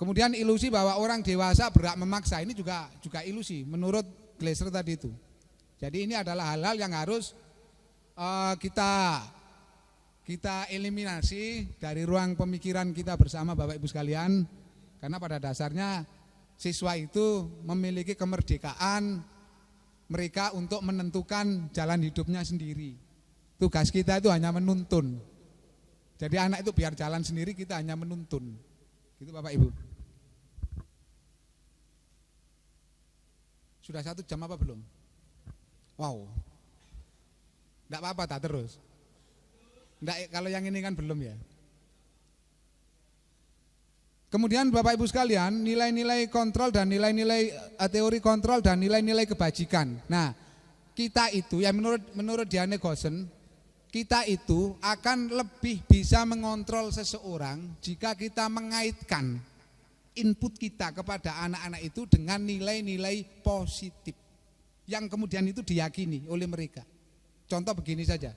Kemudian ilusi bahwa orang dewasa berhak memaksa, ini juga ilusi menurut Glasser tadi itu. Jadi ini adalah hal-hal yang harus kita eliminasi dari ruang pemikiran kita bersama Bapak Ibu sekalian, karena pada dasarnya siswa itu memiliki kemerdekaan mereka untuk menentukan jalan hidupnya sendiri. Tugas kita itu hanya menuntun. Jadi anak itu biar jalan sendiri, kita hanya menuntun. Gitu Bapak Ibu. Sudah 1 jam apa belum? Wow. Enggak apa-apa tak terus. Enggak, kalau yang ini kan belum ya. Kemudian Bapak Ibu sekalian, nilai-nilai kontrol dan nilai-nilai teori kontrol dan nilai-nilai kebajikan. Nah, kita itu ya menurut Diane Goosen, kita itu akan lebih bisa mengontrol seseorang jika kita mengaitkan input kita kepada anak-anak itu dengan nilai-nilai positif yang kemudian itu diyakini oleh mereka. Contoh begini saja,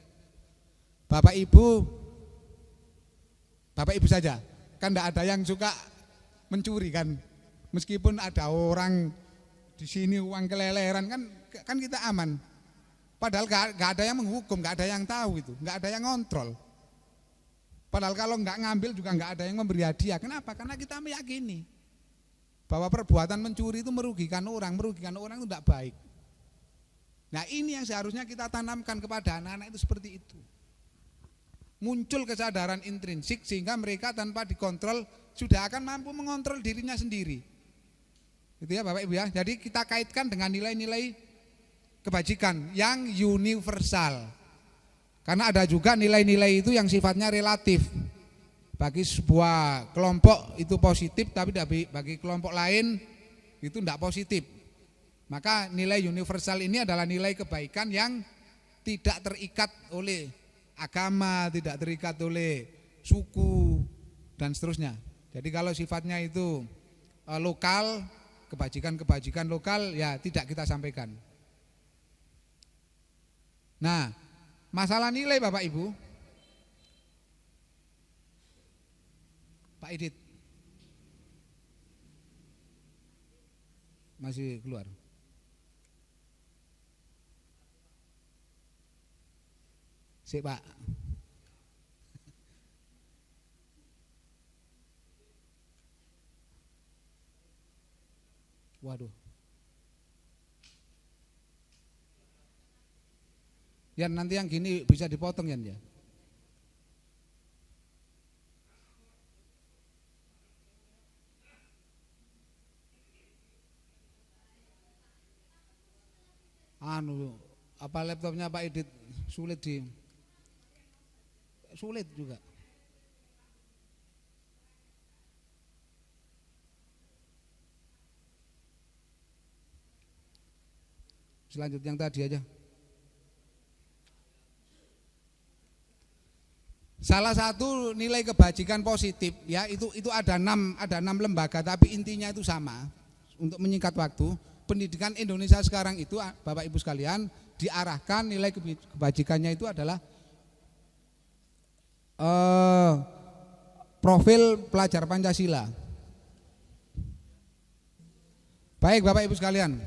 Bapak Ibu saja, kan tidak ada yang suka mencuri kan, meskipun ada orang di sini uang keleleran kan kita aman. Padahal gak ada yang menghukum, gak ada yang tahu itu, gak ada yang ngontrol. Padahal kalau gak ngambil juga gak ada yang memberi hadiah. Kenapa? Karena kita meyakini bahwa perbuatan mencuri itu merugikan orang itu tidak baik. Nah ini yang seharusnya kita tanamkan kepada anak-anak itu seperti itu. Muncul kesadaran intrinsik sehingga mereka tanpa dikontrol sudah akan mampu mengontrol dirinya sendiri. Gitu ya Bapak Ibu ya. Jadi kita kaitkan dengan nilai-nilai kebajikan yang universal. Karena ada juga nilai-nilai itu yang sifatnya relatif. Bagi sebuah kelompok itu positif, tapi bagi kelompok lain itu tidak positif. Maka nilai universal ini adalah nilai kebaikan yang tidak terikat oleh agama, tidak terikat oleh suku dan seterusnya. Jadi kalau sifatnya itu lokal, kebajikan lokal ya tidak kita sampaikan. Nah, masalah nilai Bapak Ibu, Pak Idit masih keluar. Sik Pak. Waduh. Ya nanti yang gini bisa dipotong ya. Apa laptopnya Pak Idit sulit juga. Selanjutnya yang tadi aja. Salah satu nilai kebajikan positif ya itu ada 6 lembaga tapi intinya itu sama. Untuk menyingkat waktu, pendidikan Indonesia sekarang itu Bapak Ibu sekalian diarahkan nilai kebajikannya itu adalah profil pelajar Pancasila. Baik Bapak Ibu sekalian.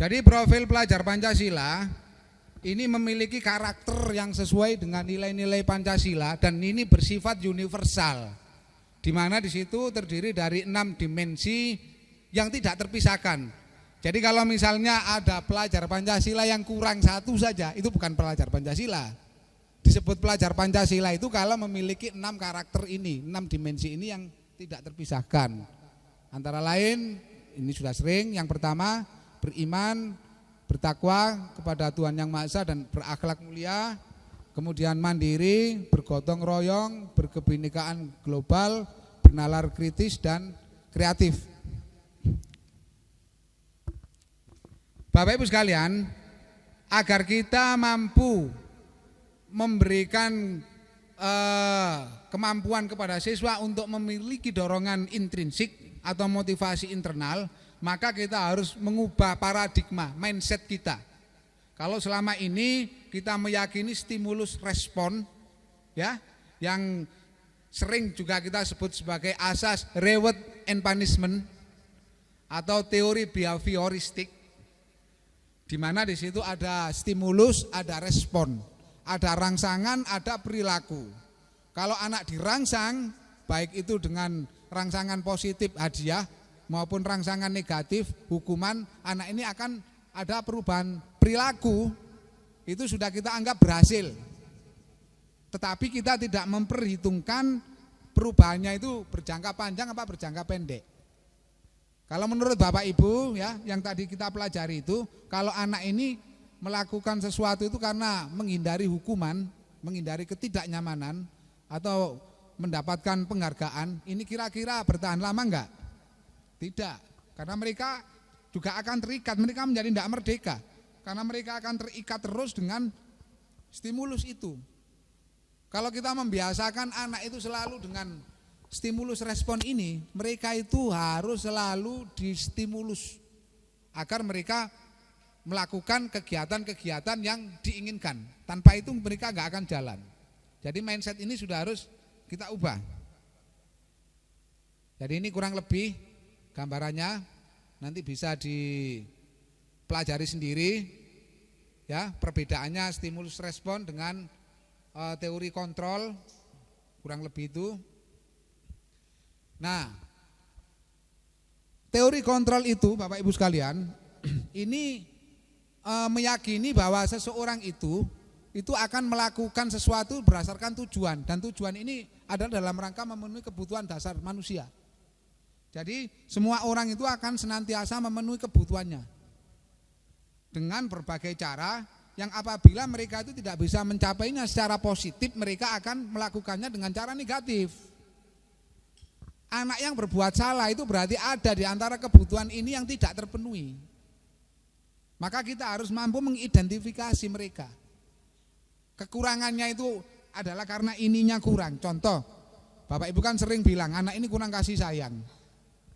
Jadi profil pelajar Pancasila ini memiliki karakter yang sesuai dengan nilai-nilai Pancasila dan ini bersifat universal. Di mana di situ terdiri dari 6 dimensi yang tidak terpisahkan. Jadi kalau misalnya ada pelajar Pancasila yang kurang 1 saja, itu bukan pelajar Pancasila. Disebut pelajar Pancasila itu kalau memiliki 6 karakter ini, 6 dimensi ini yang tidak terpisahkan. Antara lain, ini sudah sering, yang pertama beriman, bertakwa kepada Tuhan Yang Maha Esa dan berakhlak mulia, kemudian mandiri, bergotong royong, berkebinekaan global, bernalar kritis dan kreatif. Bapak Ibu sekalian, agar kita mampu memberikan kemampuan kepada siswa untuk memiliki dorongan intrinsik atau motivasi internal, maka kita harus mengubah paradigma mindset kita. Kalau selama ini kita meyakini stimulus respon ya, yang sering juga kita sebut sebagai asas reward and punishment atau teori behavioristik, di mana di situ ada stimulus, ada respon, ada rangsangan, ada perilaku. Kalau anak dirangsang, baik itu dengan rangsangan positif hadiah maupun rangsangan negatif hukuman, anak ini akan ada perubahan perilaku itu sudah kita anggap berhasil. Tetapi kita tidak memperhitungkan perubahannya itu berjangka panjang apa berjangka pendek. Kalau menurut Bapak Ibu ya, yang tadi kita pelajari itu, kalau anak ini melakukan sesuatu itu karena menghindari hukuman, menghindari ketidaknyamanan atau mendapatkan penghargaan, ini kira-kira bertahan lama enggak? Tidak, karena mereka juga akan terikat, mereka menjadi tidak merdeka, karena mereka akan terikat terus dengan stimulus itu. Kalau kita membiasakan anak itu selalu dengan stimulus respon ini, mereka itu harus selalu distimulus agar mereka melakukan kegiatan-kegiatan yang diinginkan. Tanpa itu mereka enggak akan jalan. Jadi mindset ini sudah harus kita ubah. Jadi ini kurang lebih gambarannya, nanti bisa dipelajari sendiri ya, perbedaannya stimulus respon dengan teori kontrol, kurang lebih itu. Nah, teori kontrol itu Bapak Ibu sekalian, ini meyakini bahwa seseorang itu akan melakukan sesuatu berdasarkan tujuan, dan tujuan ini adalah dalam rangka memenuhi kebutuhan dasar manusia. Jadi semua orang itu akan senantiasa memenuhi kebutuhannya dengan berbagai cara yang apabila mereka itu tidak bisa mencapainya secara positif, mereka akan melakukannya dengan cara negatif. Anak yang berbuat salah itu berarti ada di antara kebutuhan ini yang tidak terpenuhi. Maka kita harus mampu mengidentifikasi mereka. Kekurangannya itu adalah karena ininya kurang. Contoh, Bapak Ibu kan sering bilang anak ini kurang kasih sayang.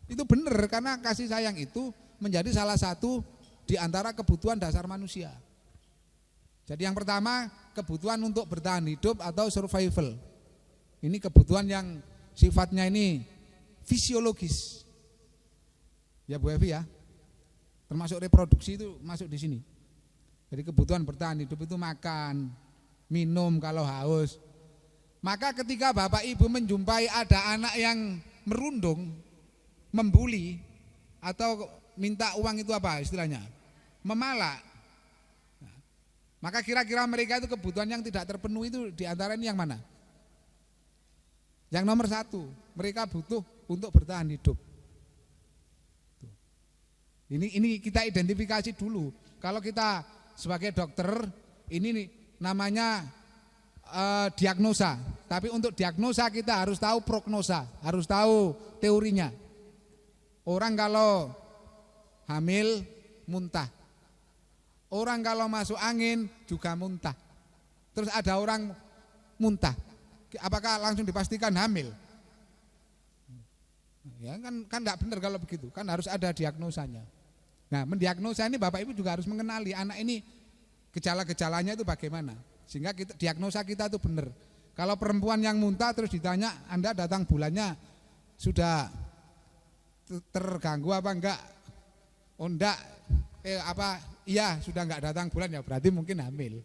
Itu benar, karena kasih sayang itu menjadi salah satu di antara kebutuhan dasar manusia. Jadi yang pertama, kebutuhan untuk bertahan hidup atau survival. Ini kebutuhan yang sifatnya ini fisiologis. Ya Bu Evi ya. Termasuk reproduksi itu masuk di sini. Jadi kebutuhan bertahan hidup itu makan, minum kalau haus. Maka ketika Bapak Ibu menjumpai ada anak yang merundung, membuli, atau minta uang itu apa istilahnya? Memalak. Nah, maka kira-kira mereka itu kebutuhan yang tidak terpenuhi itu diantara ini yang mana? Yang nomor satu, mereka butuh untuk bertahan hidup. Ini kita identifikasi dulu. Kalau kita sebagai dokter, ini namanya diagnosa. Tapi untuk diagnosa kita harus tahu prognosa, harus tahu teorinya. Orang kalau hamil muntah. Orang kalau masuk angin juga muntah. Terus ada orang muntah. Apakah langsung dipastikan hamil? Ya kan enggak benar kalau begitu. Kan harus ada diagnosanya. Nah, mendiagnosa ini Bapak Ibu juga harus mengenali anak ini gejala-gejalanya itu bagaimana. Sehingga diagnosa kita itu benar. Kalau perempuan yang muntah terus ditanya, Anda datang bulannya sudah terganggu apa enggak? Oh enggak, iya sudah enggak datang bulan, ya berarti mungkin hamil.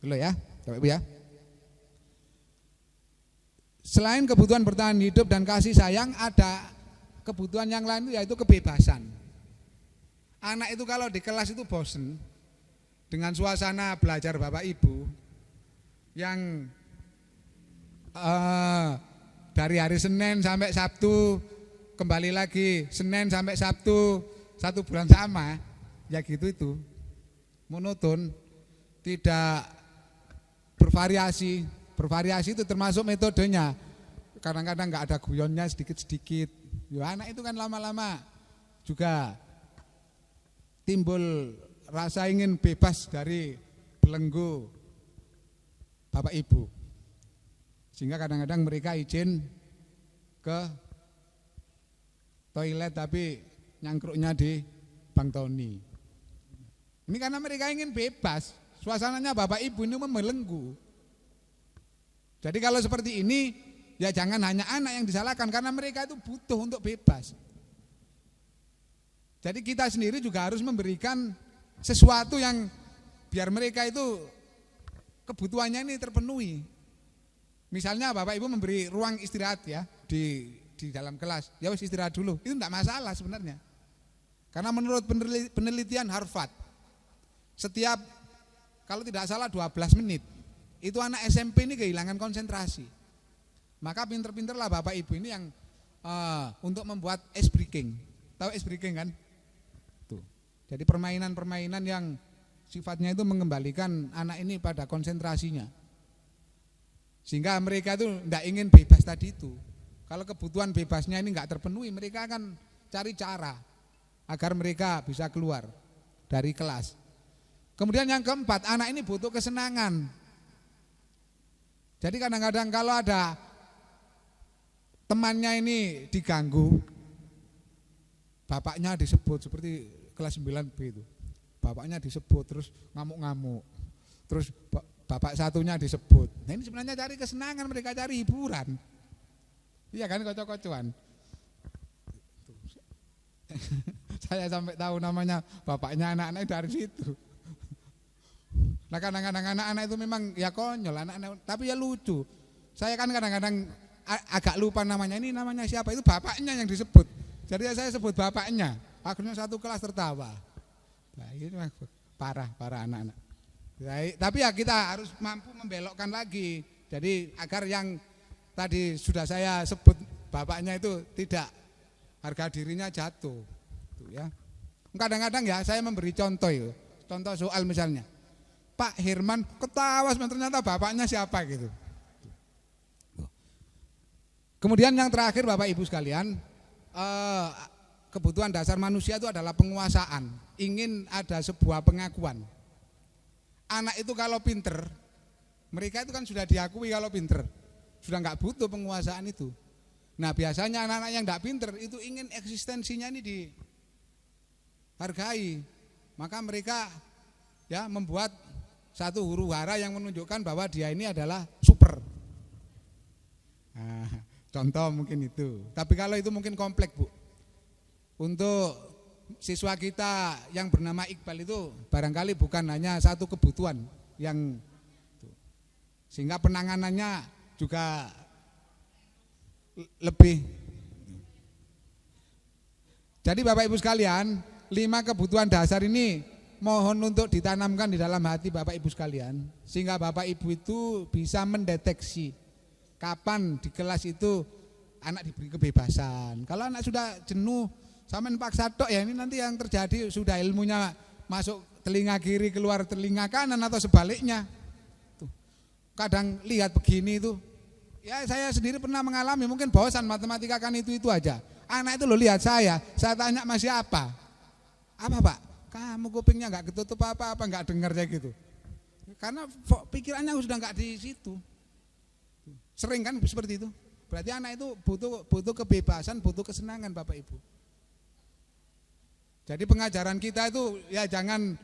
Dulu ya, Bapak Ibu ya. Selain kebutuhan bertahan hidup dan kasih sayang, ada kebutuhan yang lain yaitu kebebasan. Anak itu kalau di kelas itu bosen dengan suasana belajar Bapak Ibu yang dari hari Senin sampai Sabtu, kembali lagi Senin sampai Sabtu, 1 bulan sama, ya gitu itu, monoton, tidak bervariasi. Bervariasi itu termasuk metodenya. Kadang-kadang nggak ada guyonnya sedikit-sedikit. Ya anak itu kan lama-lama juga timbul rasa ingin bebas dari belenggu Bapak Ibu. Sehingga kadang-kadang mereka izin ke toilet tapi nyangkruknya di Bang Tony. Ini karena mereka ingin bebas. Suasananya Bapak Ibu ini membelenggu. Jadi kalau seperti ini, ya jangan hanya anak yang disalahkan, karena mereka itu butuh untuk bebas. Jadi kita sendiri juga harus memberikan sesuatu yang biar mereka itu kebutuhannya ini terpenuhi. Misalnya Bapak Ibu memberi ruang istirahat ya di dalam kelas, ya wis istirahat dulu, itu enggak masalah sebenarnya. Karena menurut penelitian Harvard, setiap kalau tidak salah 12 menit. Itu anak SMP ini kehilangan konsentrasi. Maka pinter-pinterlah Bapak Ibu ini yang untuk membuat ice breaking. Tahu ice breaking kan? Tuh. Jadi permainan-permainan yang sifatnya itu mengembalikan anak ini pada konsentrasinya. Sehingga mereka itu tidak ingin bebas tadi itu. Kalau kebutuhan bebasnya ini enggak terpenuhi, mereka akan cari cara agar mereka bisa keluar dari kelas. Kemudian yang keempat, anak ini butuh kesenangan. Jadi kadang-kadang kalau ada temannya ini diganggu, bapaknya disebut seperti kelas 9B itu. Bapaknya disebut terus ngamuk-ngamuk. Terus bapak satunya disebut. Nah ini sebenarnya cari kesenangan, mereka cari hiburan. Iya kan, kocok-kocokan. Saya sampai tahu namanya bapaknya anak-anak dari situ. Nah kadang-kadang anak-anak itu memang ya konyol, anak-anak, tapi ya lucu. Saya kan kadang-kadang agak lupa namanya, ini namanya siapa, itu bapaknya yang disebut. Jadi saya sebut bapaknya, akhirnya satu kelas tertawa. Nah ini parah anak-anak. Tapi ya kita harus mampu membelokkan lagi. Jadi agar yang tadi sudah saya sebut bapaknya itu tidak harga dirinya jatuh. Tuh ya. Kadang-kadang ya saya memberi contoh ya. Contoh soal misalnya, Pak Herman ketawa ternyata bapaknya siapa gitu. Kemudian yang terakhir Bapak Ibu sekalian, kebutuhan dasar manusia itu adalah penguasaan. Ingin ada sebuah pengakuan. Anak itu kalau pinter, mereka itu kan sudah diakui kalau pinter, sudah nggak butuh penguasaan itu. Nah biasanya anak-anak yang nggak pinter itu ingin eksistensinya ini dihargai, maka mereka ya membuat satu huru hara yang menunjukkan bahwa dia ini adalah super. Nah, contoh mungkin itu. Tapi kalau itu mungkin kompleks Bu. Untuk siswa kita yang bernama Iqbal itu barangkali bukan hanya satu kebutuhan yang sehingga penanganannya juga lebih. Jadi Bapak Ibu sekalian, 5 kebutuhan dasar ini mohon untuk ditanamkan di dalam hati Bapak Ibu sekalian, sehingga Bapak Ibu itu bisa mendeteksi kapan di kelas itu anak diberi kebebasan. Kalau anak sudah jenuh, sampean paksa tok ya, ini nanti yang terjadi sudah ilmunya masuk telinga kiri keluar telinga kanan atau sebaliknya. Tuh. Kadang lihat begini itu, ya saya sendiri pernah mengalami, mungkin bosan matematika kan itu aja. Anak itu lo lihat saya tanya masih apa? Apa Pak? Kamu kupingnya nggak ketutup apa-apa, nggak dengar kayak gitu. Karena pikirannya sudah nggak di situ. Sering kan seperti itu. Berarti anak itu butuh kebebasan, butuh kesenangan Bapak Ibu. Jadi pengajaran kita itu ya jangan,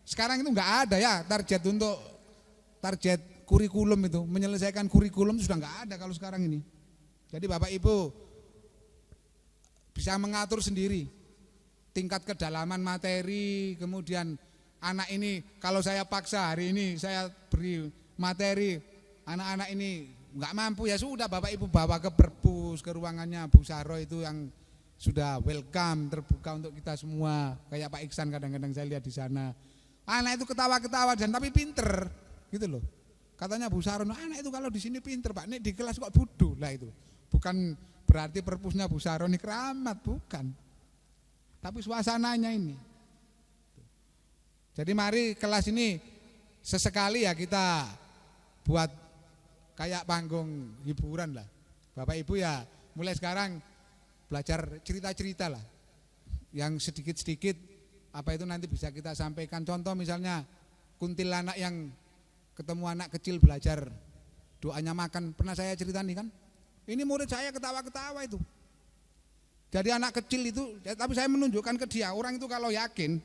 sekarang itu nggak ada ya target kurikulum itu, menyelesaikan kurikulum itu sudah nggak ada kalau sekarang ini. Jadi Bapak Ibu bisa mengatur sendiri tingkat kedalaman materi, kemudian anak ini kalau saya paksa hari ini saya beri materi, anak-anak ini nggak mampu ya sudah Bapak Ibu bawa ke perpus, ke ruangannya Bu Saro itu yang sudah welcome, terbuka untuk kita semua. Kayak Pak Iksan kadang-kadang saya lihat di sana. Anak itu ketawa-ketawa dan tapi pinter, gitu loh. Katanya Bu Saro, anak itu kalau di sini pinter Pak, nih di kelas kok bodoh lah itu. Bukan berarti perpusnya Bu Saro ini keramat, bukan. Tapi suasananya ini. Jadi mari kelas ini sesekali ya kita buat kayak panggung hiburan lah. Bapak Ibu ya mulai sekarang belajar cerita-cerita lah. Yang sedikit-sedikit apa itu nanti bisa kita sampaikan. Contoh misalnya kuntilanak yang ketemu anak kecil belajar doanya makan. Pernah saya cerita nih kan. Ini murid saya ketawa-ketawa itu. Jadi anak kecil itu, tapi saya menunjukkan ke dia, orang itu kalau yakin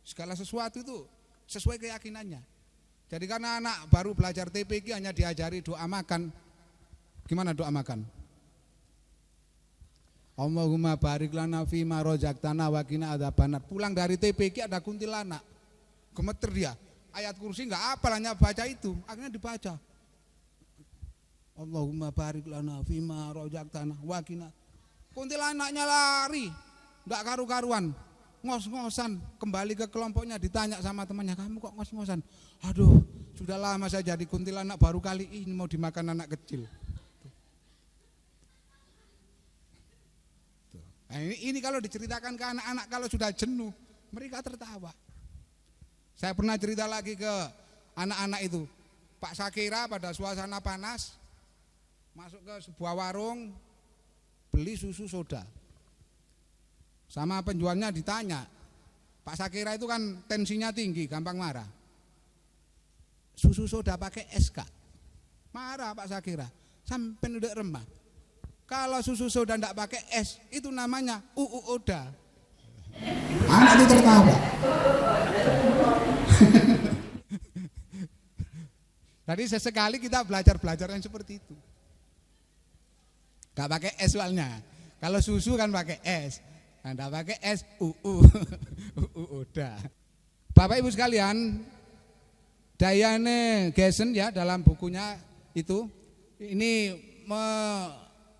segala sesuatu itu sesuai keyakinannya. Jadi karena anak baru belajar TPQ hanya diajari doa makan. Gimana doa makan? Allahumma barik lana fima rozaqtana wa qina adzabannar. Pulang dari TPQ ada kuntilanak. Gemeter dia. Ayat kursi enggak hafal, hanya baca itu. Akhirnya dibaca. Allahumma barik lana fima rozaqtana wa qina. Kuntilanaknya lari, enggak karu-karuan. ngos-ngosan, kembali ke kelompoknya ditanya sama temannya, kamu kok ngos-ngosan? Aduh, sudah lama saya jadi kuntilanak, baru kali ini mau dimakan anak kecil. Nah, ini kalau diceritakan ke anak-anak kalau sudah jenuh, mereka tertawa. Saya pernah cerita lagi ke anak-anak itu, Pak Sakira pada suasana panas masuk ke sebuah warung beli susu soda. Sama penjualnya ditanya, Pak Sakira itu kan tensinya tinggi, gampang marah. Susu soda pakai es Kak. Marah Pak Sakira, sampai udah remah. Kalau susu soda enggak pakai es, itu namanya oda. Anak itu tertawa. Jadi sesekali kita belajar yang seperti itu. Enggak pakai es soalnya. Kalau susu kan pakai es. Enggak pakai es, oda. Bapak Ibu sekalian, Diane Gessen ya dalam bukunya itu ini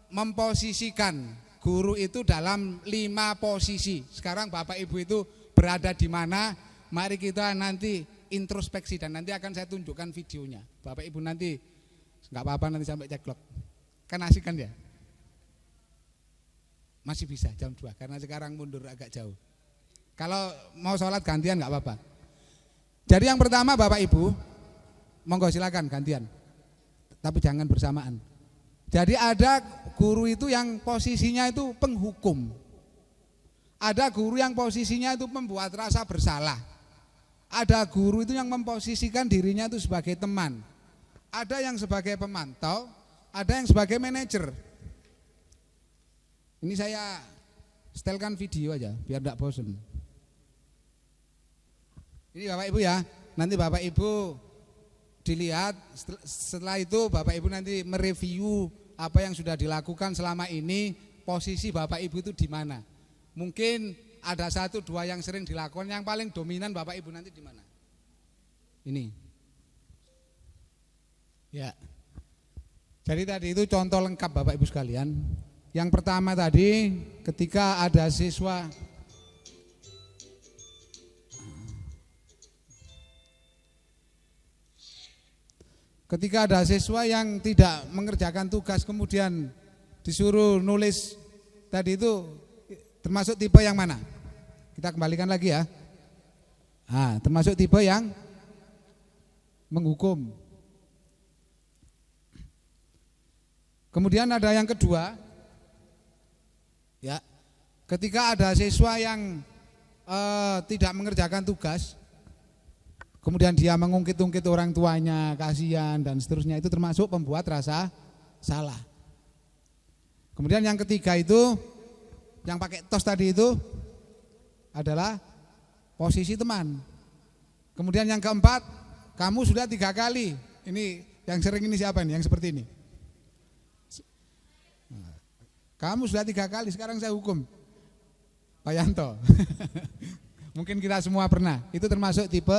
memposisikan guru itu dalam 5 posisi. Sekarang Bapak Ibu itu berada di mana? Mari kita nanti introspeksi dan nanti akan saya tunjukkan videonya. Bapak Ibu nanti enggak apa-apa nanti sampai ceklok. Kan asik kan ya? Masih bisa jam 2 karena sekarang mundur agak jauh. Kalau mau sholat gantian enggak apa-apa. Jadi yang pertama Bapak Ibu, monggo silakan gantian. Tapi jangan bersamaan. Jadi ada guru itu yang posisinya itu penghukum. Ada guru yang posisinya itu membuat rasa bersalah. Ada guru itu yang memposisikan dirinya itu sebagai teman. Ada yang sebagai pemantau, ada yang sebagai manajer. Ini saya setelkan video aja biar enggak bosan. Ini Bapak Ibu ya, nanti Bapak Ibu dilihat, setelah itu Bapak Ibu nanti mereview apa yang sudah dilakukan selama ini, posisi Bapak Ibu itu di mana. Mungkin ada 1-2 yang sering dilakukan, yang paling dominan Bapak Ibu nanti di mana. Ini. Ya. Jadi tadi itu contoh lengkap Bapak Ibu sekalian. Yang pertama tadi ketika ada siswa yang tidak mengerjakan tugas kemudian disuruh nulis tadi itu termasuk tipe yang mana? Kita kembalikan lagi ya. Termasuk tipe yang menghukum. Kemudian ada yang kedua, ya, ketika ada siswa yang tidak mengerjakan tugas, kemudian dia mengungkit-ungkit orang tuanya, kasihan dan seterusnya, itu termasuk pembuat rasa salah. Kemudian yang ketiga itu, yang pakai tos tadi itu adalah posisi teman. Kemudian yang keempat, kamu sudah 3 kali. Ini yang sering ini siapa ini? Yang seperti ini. Kamu sudah 3 kali, sekarang saya hukum. Pak Yanto. Mungkin kita semua pernah. Itu termasuk tipe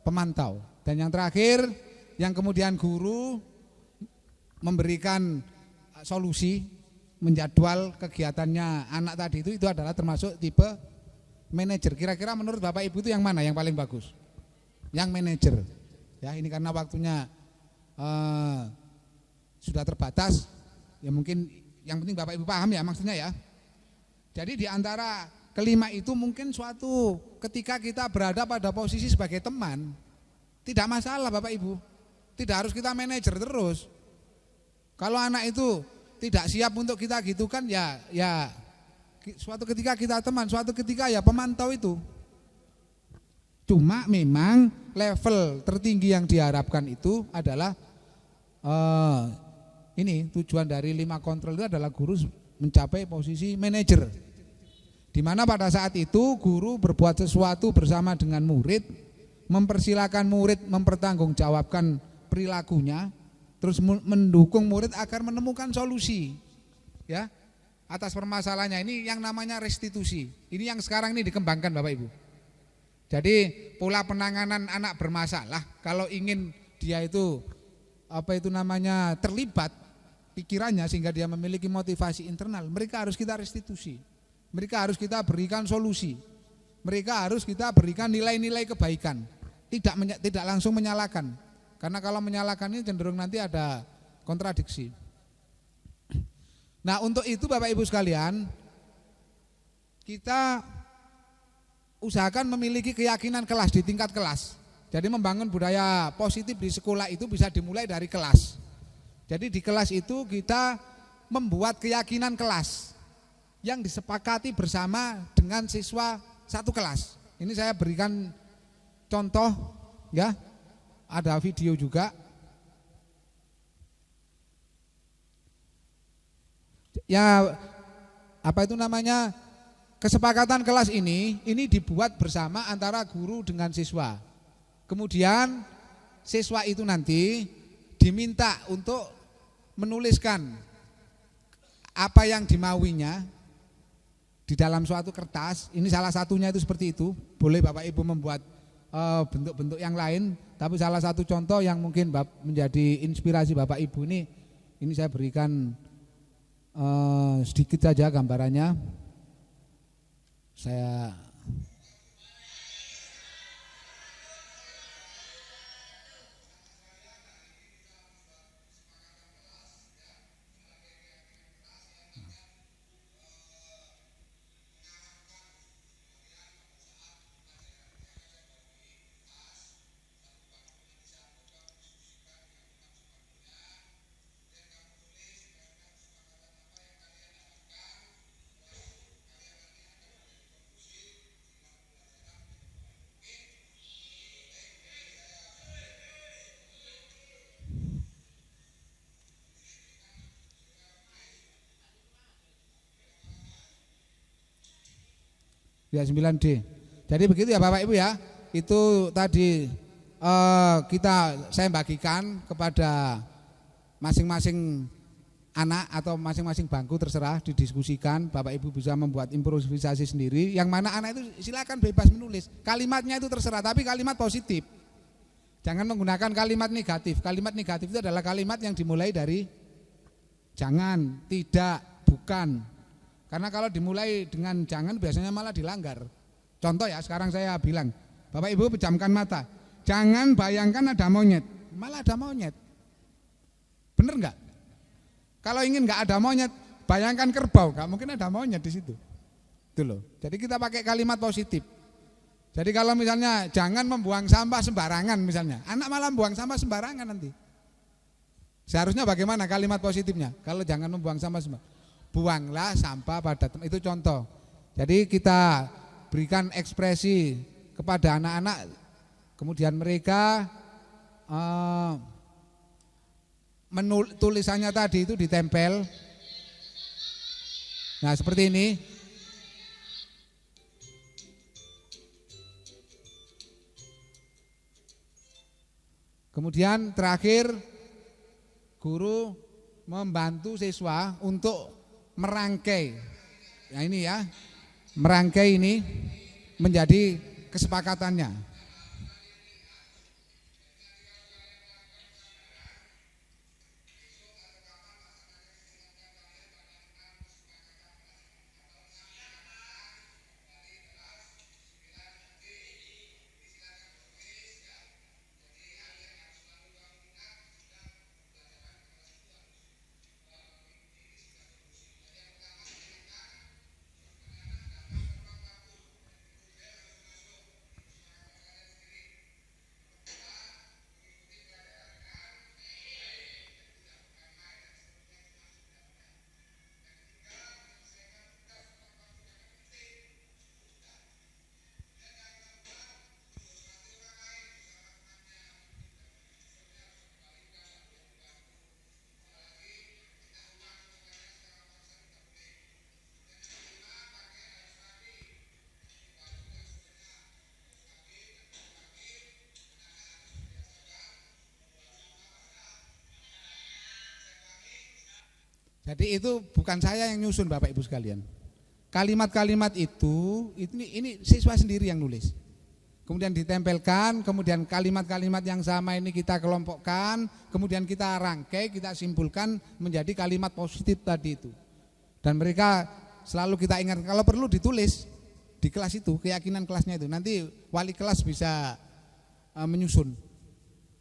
pemantau. Dan yang terakhir, yang kemudian guru memberikan solusi, menjadwal kegiatannya anak tadi itu adalah termasuk tipe manajer. Kira-kira menurut Bapak Ibu itu yang mana yang paling bagus? Yang manajer. Ya, ini karena waktunya sudah terbatas, ya mungkin yang penting Bapak Ibu paham ya maksudnya ya. Jadi di antara kelima itu mungkin suatu ketika kita berada pada posisi sebagai teman, tidak masalah Bapak Ibu. Tidak harus kita manajer terus. Kalau anak itu tidak siap untuk kita gitu kan ya suatu ketika kita teman, suatu ketika ya pemantau itu. Cuma memang level tertinggi yang diharapkan itu adalah ini tujuan dari 5 kontrol itu adalah guru mencapai posisi manajer. Di mana pada saat itu guru berbuat sesuatu bersama dengan murid, mempersilakan murid mempertanggungjawabkan perilakunya, terus mendukung murid agar menemukan solusi, ya, atas permasalahannya. Ini yang namanya restitusi. Ini yang sekarang ini dikembangkan Bapak Ibu. Jadi pola penanganan anak bermasalah, kalau ingin dia itu terlibat pikirannya sehingga dia memiliki motivasi internal, mereka harus kita restitusi. Mereka harus kita berikan solusi. mereka harus kita berikan nilai-nilai kebaikan, tidak langsung menyalahkan, karena kalau menyalahkan ini cenderung nanti ada kontradiksi. Nah, untuk itu Bapak Ibu sekalian, kita usahakan memiliki keyakinan kelas di tingkat kelas. Jadi membangun budaya positif di sekolah itu bisa dimulai dari kelas. Jadi di kelas itu kita membuat keyakinan kelas yang disepakati bersama dengan siswa satu kelas. Ini saya berikan contoh ya, ada video juga. Ya, apa itu namanya, kesepakatan kelas ini dibuat bersama antara guru dengan siswa. Kemudian siswa itu nanti diminta untuk menuliskan apa yang dimauinya di dalam suatu kertas. Ini salah satunya itu seperti itu. Boleh Bapak Ibu membuat bentuk-bentuk yang lain, tapi salah satu contoh yang mungkin menjadi inspirasi Bapak Ibu ini saya berikan sedikit saja gambarannya. Saya ya 9D. Jadi begitu ya Bapak Ibu ya. Itu tadi saya bagikan kepada masing-masing anak atau masing-masing bangku, terserah didiskusikan. Bapak Ibu bisa membuat improvisasi sendiri. Yang mana anak itu silakan bebas menulis. Kalimatnya itu terserah, tapi kalimat positif. Jangan menggunakan kalimat negatif. Kalimat negatif itu adalah kalimat yang dimulai dari jangan, tidak, bukan. Karena kalau dimulai dengan jangan biasanya malah dilanggar. Contoh ya, sekarang saya bilang, Bapak Ibu pejamkan mata. Jangan bayangkan ada monyet, malah ada monyet. Bener enggak? Kalau ingin enggak ada monyet, bayangkan kerbau, enggak mungkin ada monyet di situ. Itu loh. Jadi kita pakai kalimat positif. Jadi kalau misalnya jangan membuang sampah sembarangan misalnya, anak malah membuang sampah sembarangan nanti. Seharusnya bagaimana kalimat positifnya? Kalau jangan membuang sampah sembarangan, buanglah sampah pada tempat, itu contoh. Jadi kita berikan ekspresi kepada anak-anak, kemudian mereka tulisannya tadi itu ditempel. Nah seperti ini. Kemudian terakhir guru membantu siswa untuk merangkai. Nah ini ya, merangkai ini menjadi kesepakatannya. Jadi itu bukan saya yang nyusun Bapak Ibu sekalian. Kalimat-kalimat itu ini siswa sendiri yang nulis. Kemudian ditempelkan, kemudian kalimat-kalimat yang sama ini kita kelompokkan, kemudian kita rangkai, kita simpulkan menjadi kalimat positif tadi itu. Dan mereka selalu kita ingat kalau perlu ditulis di kelas itu, keyakinan kelasnya itu. Nanti wali kelas bisa menyusun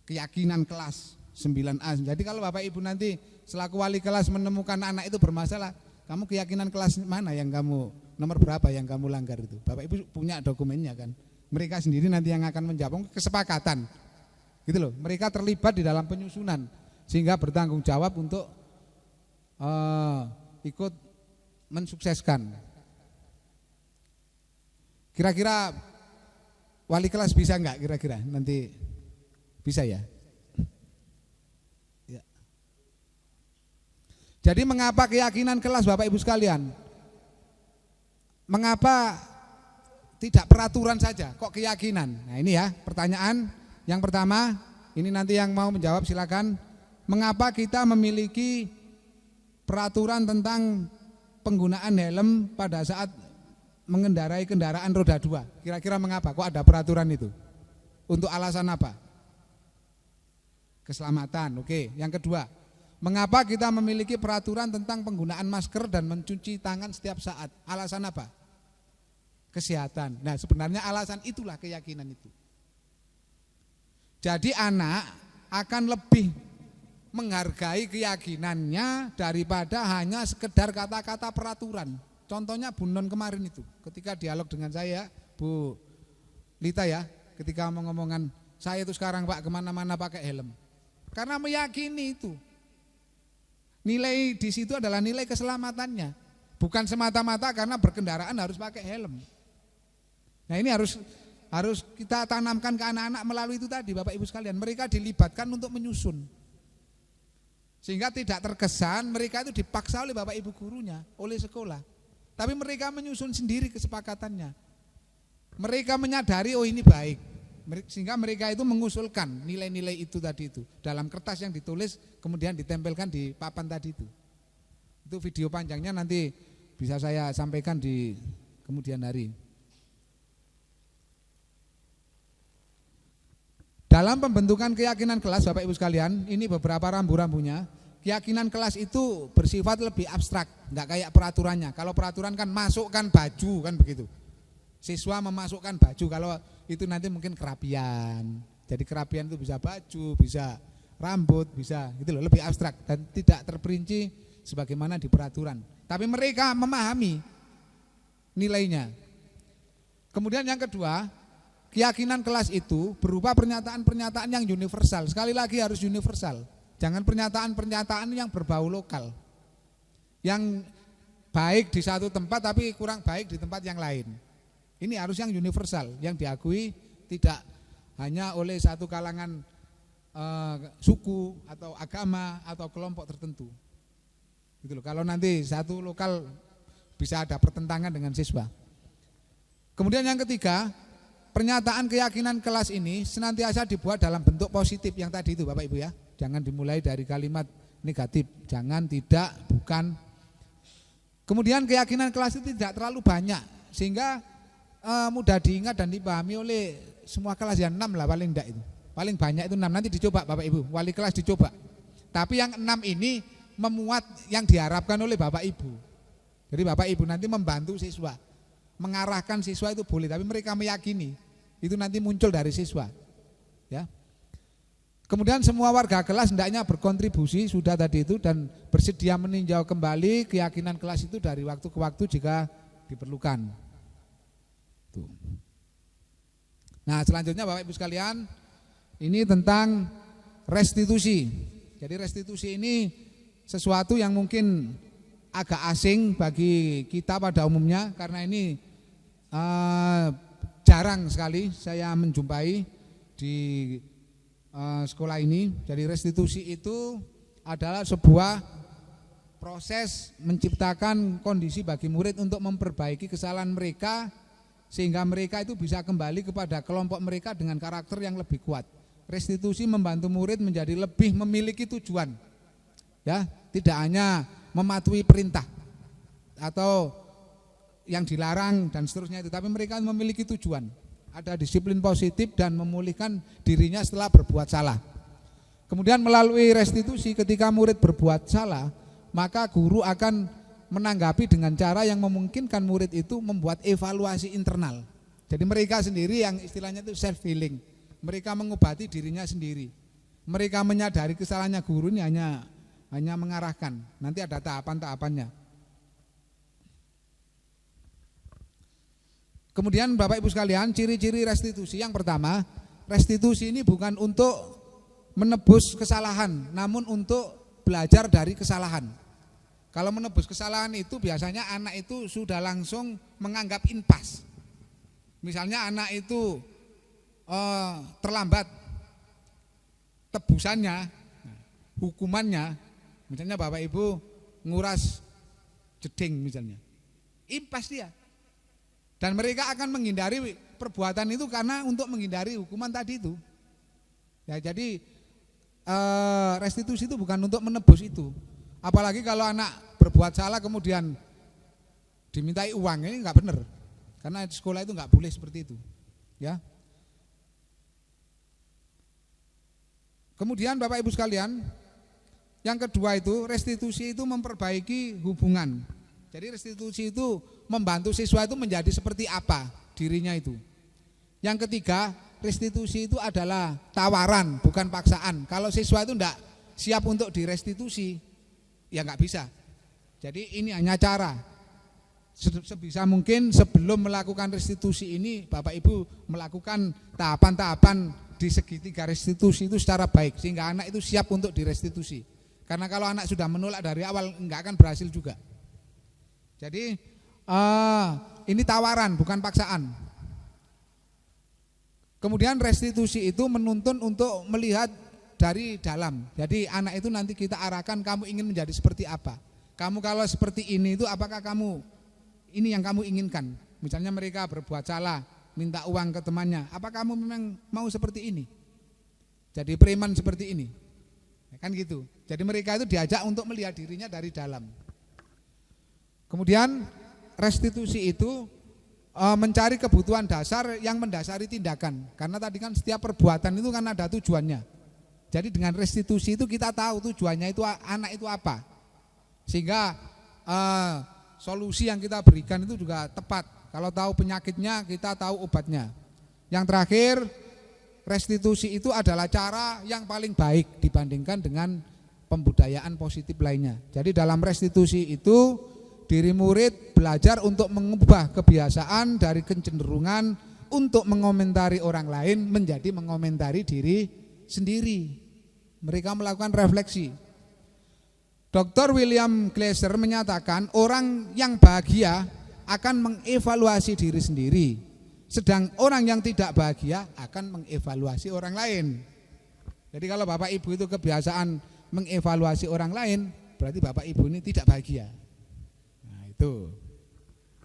keyakinan kelas 9A. Jadi kalau Bapak Ibu nanti selaku wali kelas menemukan anak itu bermasalah, kamu keyakinan kelas mana yang kamu, nomor berapa yang kamu langgar itu. Bapak Ibu punya dokumennya kan. Mereka sendiri nanti yang akan menjawab, kesepakatan. Gitu loh. Mereka terlibat di dalam penyusunan sehingga bertanggung jawab untuk ikut mensukseskan. Kira-kira wali kelas bisa enggak kira-kira? Nanti bisa ya? Ya. Jadi mengapa keyakinan kelas Bapak Ibu sekalian? Mengapa tidak peraturan saja, kok keyakinan? Nah ini ya pertanyaan yang pertama, ini nanti yang mau menjawab silakan. Mengapa kita memiliki peraturan tentang penggunaan helm pada saat mengendarai kendaraan roda 2? Kira-kira mengapa? Kok ada peraturan itu? Untuk alasan apa? Keselamatan. Oke. Yang kedua, mengapa kita memiliki peraturan tentang penggunaan masker dan mencuci tangan setiap saat? Alasan apa? Kesehatan. Nah, sebenarnya alasan itulah keyakinan itu. Jadi anak akan lebih menghargai keyakinannya daripada hanya sekedar kata-kata peraturan. Contohnya Bu Non kemarin itu, ketika dialog dengan saya, Bu Lita ya, ketika ngomong-ngomongan, saya itu sekarang Pak kemana-mana pakai helm. Karena meyakini itu. Nilai di situ adalah nilai keselamatannya. Bukan semata-mata karena berkendaraan harus pakai helm. Nah ini harus kita tanamkan ke anak-anak melalui itu tadi Bapak Ibu sekalian. Mereka dilibatkan untuk menyusun. Sehingga tidak terkesan mereka itu dipaksa oleh Bapak Ibu gurunya, oleh sekolah. Tapi mereka menyusun sendiri kesepakatannya. Mereka menyadari oh ini baik. Sehingga mereka itu mengusulkan nilai-nilai itu tadi itu. Dalam kertas yang ditulis kemudian ditempelkan di papan tadi itu. Itu video panjangnya nanti bisa saya sampaikan di kemudian hari. Dalam pembentukan keyakinan kelas Bapak Ibu sekalian, ini beberapa rambu-rambunya. Keyakinan kelas itu bersifat lebih abstrak, enggak kayak peraturannya. Kalau peraturan kan masukkan baju kan begitu. Siswa memasukkan baju, kalau itu nanti mungkin kerapian. Jadi kerapian itu bisa baju, bisa rambut, bisa gitu loh, lebih abstrak dan tidak terperinci sebagaimana di peraturan. Tapi mereka memahami nilainya. Kemudian yang kedua, keyakinan kelas itu berupa pernyataan-pernyataan yang universal. Sekali lagi harus universal. Jangan pernyataan-pernyataan yang berbau lokal. Yang baik di satu tempat tapi kurang baik di tempat yang lain. Ini harus yang universal, yang diakui tidak hanya oleh satu kalangan suku atau agama atau kelompok tertentu. Gitu loh. Kalau nanti satu lokal bisa ada pertentangan dengan siswa. Kemudian yang ketiga, pernyataan keyakinan kelas ini senantiasa dibuat dalam bentuk positif yang tadi itu Bapak Ibu ya. Jangan dimulai dari kalimat negatif, jangan, tidak, bukan. Kemudian keyakinan kelas itu tidak terlalu banyak sehingga mudah diingat dan dipahami oleh semua kelas. Yang 6 lah paling enggak itu. Paling banyak itu 6, nanti dicoba Bapak Ibu, wali kelas dicoba. Tapi yang 6 ini memuat yang diharapkan oleh Bapak Ibu. Jadi Bapak Ibu nanti membantu siswa. Mengarahkan siswa itu boleh, tapi mereka meyakini itu nanti muncul dari siswa. Ya. Kemudian semua warga kelas hendaknya berkontribusi sudah tadi itu dan bersedia meninjau kembali keyakinan kelas itu dari waktu ke waktu jika diperlukan. Tuh. Nah, selanjutnya Bapak Ibu sekalian, ini tentang restitusi. Jadi restitusi ini sesuatu yang mungkin agak asing bagi kita pada umumnya karena ini jarang sekali saya menjumpai di sekolah ini. Jadi restitusi itu adalah sebuah proses menciptakan kondisi bagi murid untuk memperbaiki kesalahan mereka sehingga mereka itu bisa kembali kepada kelompok mereka dengan karakter yang lebih kuat. Restitusi membantu murid menjadi lebih memiliki tujuan. Ya, tidak hanya mematuhi perintah atau yang dilarang dan seterusnya itu, tapi mereka memiliki tujuan. Ada disiplin positif dan memulihkan dirinya setelah berbuat salah. Kemudian melalui restitusi ketika murid berbuat salah, maka guru akan menanggapi dengan cara yang memungkinkan murid itu membuat evaluasi internal. Jadi mereka sendiri yang istilahnya itu self healing. Mereka mengobati dirinya sendiri. Mereka menyadari kesalahannya guru ini hanya mengarahkan. Nanti ada tahapan-tahapannya. Kemudian Bapak Ibu sekalian, ciri-ciri restitusi yang pertama, restitusi ini bukan untuk menebus kesalahan, namun untuk belajar dari kesalahan. Kalau menebus kesalahan itu biasanya anak itu sudah langsung menganggap impas. Misalnya anak itu terlambat tebusannya, hukumannya, misalnya Bapak Ibu nguras jeding misalnya, impas dia. Dan mereka akan menghindari perbuatan itu karena untuk menghindari hukuman tadi itu. Ya, jadi restitusi itu bukan untuk menebus itu. Apalagi kalau anak berbuat salah kemudian dimintai uang, ini enggak benar. Karena di sekolah itu enggak boleh seperti itu. Ya. Kemudian Bapak Ibu sekalian, yang kedua itu restitusi itu memperbaiki hubungan. Jadi restitusi itu membantu siswa itu menjadi seperti apa dirinya itu. Yang ketiga, restitusi itu adalah tawaran, bukan paksaan. Kalau siswa itu enggak siap untuk direstitusi, ya enggak bisa. Jadi ini hanya cara. Sebisa mungkin sebelum melakukan restitusi ini, Bapak Ibu melakukan tahapan-tahapan di segitiga restitusi itu secara baik, sehingga anak itu siap untuk direstitusi. Karena kalau anak sudah menolak dari awal, enggak akan berhasil juga. Jadi ini tawaran, bukan paksaan. Kemudian restitusi itu menuntun untuk melihat dari dalam. Jadi anak itu nanti kita arahkan, kamu ingin menjadi seperti apa. Kamu kalau seperti ini itu apakah kamu ini yang kamu inginkan. Misalnya mereka berbuat salah, minta uang ke temannya, apa kamu memang mau seperti ini? Jadi preman seperti ini. Kan gitu. Jadi mereka itu diajak untuk melihat dirinya dari dalam. Kemudian restitusi itu mencari kebutuhan dasar yang mendasari tindakan. Karena tadi kan setiap perbuatan itu kan ada tujuannya. Jadi dengan restitusi itu kita tahu tujuannya itu anak itu apa. Sehingga solusi yang kita berikan itu juga tepat. Kalau tahu penyakitnya, kita tahu obatnya. Yang terakhir, restitusi itu adalah cara yang paling baik dibandingkan dengan pembudayaan positif lainnya. Jadi dalam restitusi itu diri murid belajar untuk mengubah kebiasaan dari kecenderungan untuk mengomentari orang lain menjadi mengomentari diri sendiri. Mereka melakukan refleksi. Dr. William Glasser menyatakan orang yang bahagia akan mengevaluasi diri sendiri, sedang orang yang tidak bahagia akan mengevaluasi orang lain. Jadi kalau Bapak Ibu itu kebiasaan mengevaluasi orang lain, berarti Bapak Ibu ini tidak bahagia. Nah itu.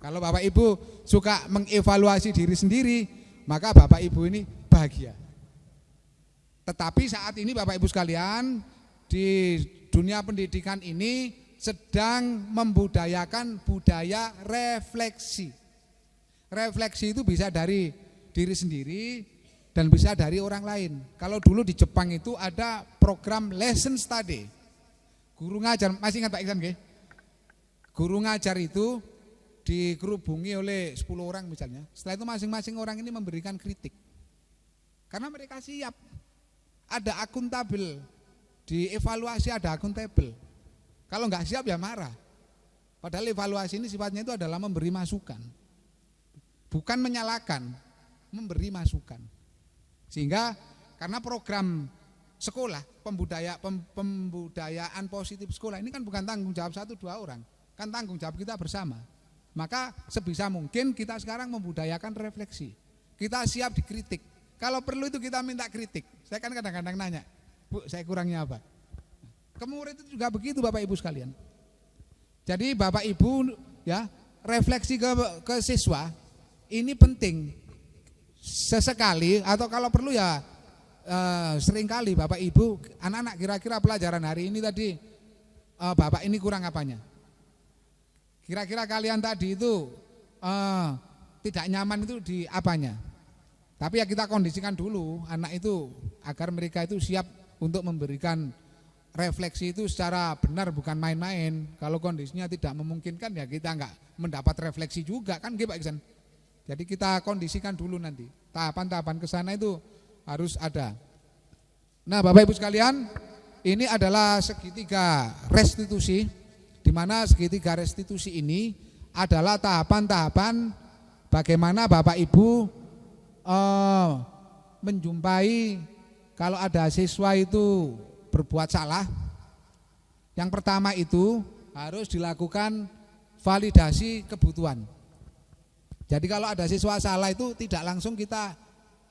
Kalau Bapak Ibu suka mengevaluasi diri sendiri, maka Bapak Ibu ini bahagia. Tetapi saat ini Bapak Ibu sekalian, di dunia pendidikan ini sedang membudayakan budaya refleksi. Refleksi itu bisa dari diri sendiri dan bisa dari orang lain. Kalau dulu di Jepang itu ada program lesson study. Guru ngajar, masih ingat Pak Iksan nggih? Guru ngajar itu dikerubungi oleh 10 orang misalnya. Setelah itu masing-masing orang ini memberikan kritik. Karena mereka siap. Ada akuntabel. Dievaluasi ada akuntabel. Kalau enggak siap ya marah. Padahal evaluasi ini sifatnya itu adalah memberi masukan. Bukan menyalahkan, memberi masukan. Sehingga karena program sekolah, pembudayaan positif sekolah ini kan bukan tanggung jawab 1-2 orang, kan tanggung jawab kita bersama. Maka sebisa mungkin kita sekarang membudayakan refleksi. Kita siap dikritik. Kalau perlu itu kita minta kritik. Saya kan kadang-kadang nanya, Bu, saya kurangnya apa? Kemudian itu juga begitu Bapak Ibu sekalian. Jadi Bapak Ibu ya, refleksi ke siswa ini penting. Sesekali atau kalau perlu ya seringkali Bapak Ibu, anak-anak kira-kira pelajaran hari ini tadi Bapak ini kurang apanya? Kira-kira kalian tadi itu tidak nyaman itu di apanya? Tapi ya kita kondisikan dulu anak itu agar mereka itu siap untuk memberikan refleksi itu secara benar bukan main-main. Kalau kondisinya tidak memungkinkan ya kita enggak mendapat refleksi juga kan gitu Pak Iksan. Jadi kita kondisikan dulu nanti. Tahapan-tahapan ke sana itu harus ada. Nah, Bapak Ibu sekalian, ini adalah segitiga restitusi, di mana segitiga restitusi ini adalah tahapan-tahapan bagaimana Bapak Ibu menjumpai kalau ada siswa itu berbuat salah. Yang pertama itu harus dilakukan validasi kebutuhan. Jadi kalau ada siswa salah itu tidak langsung kita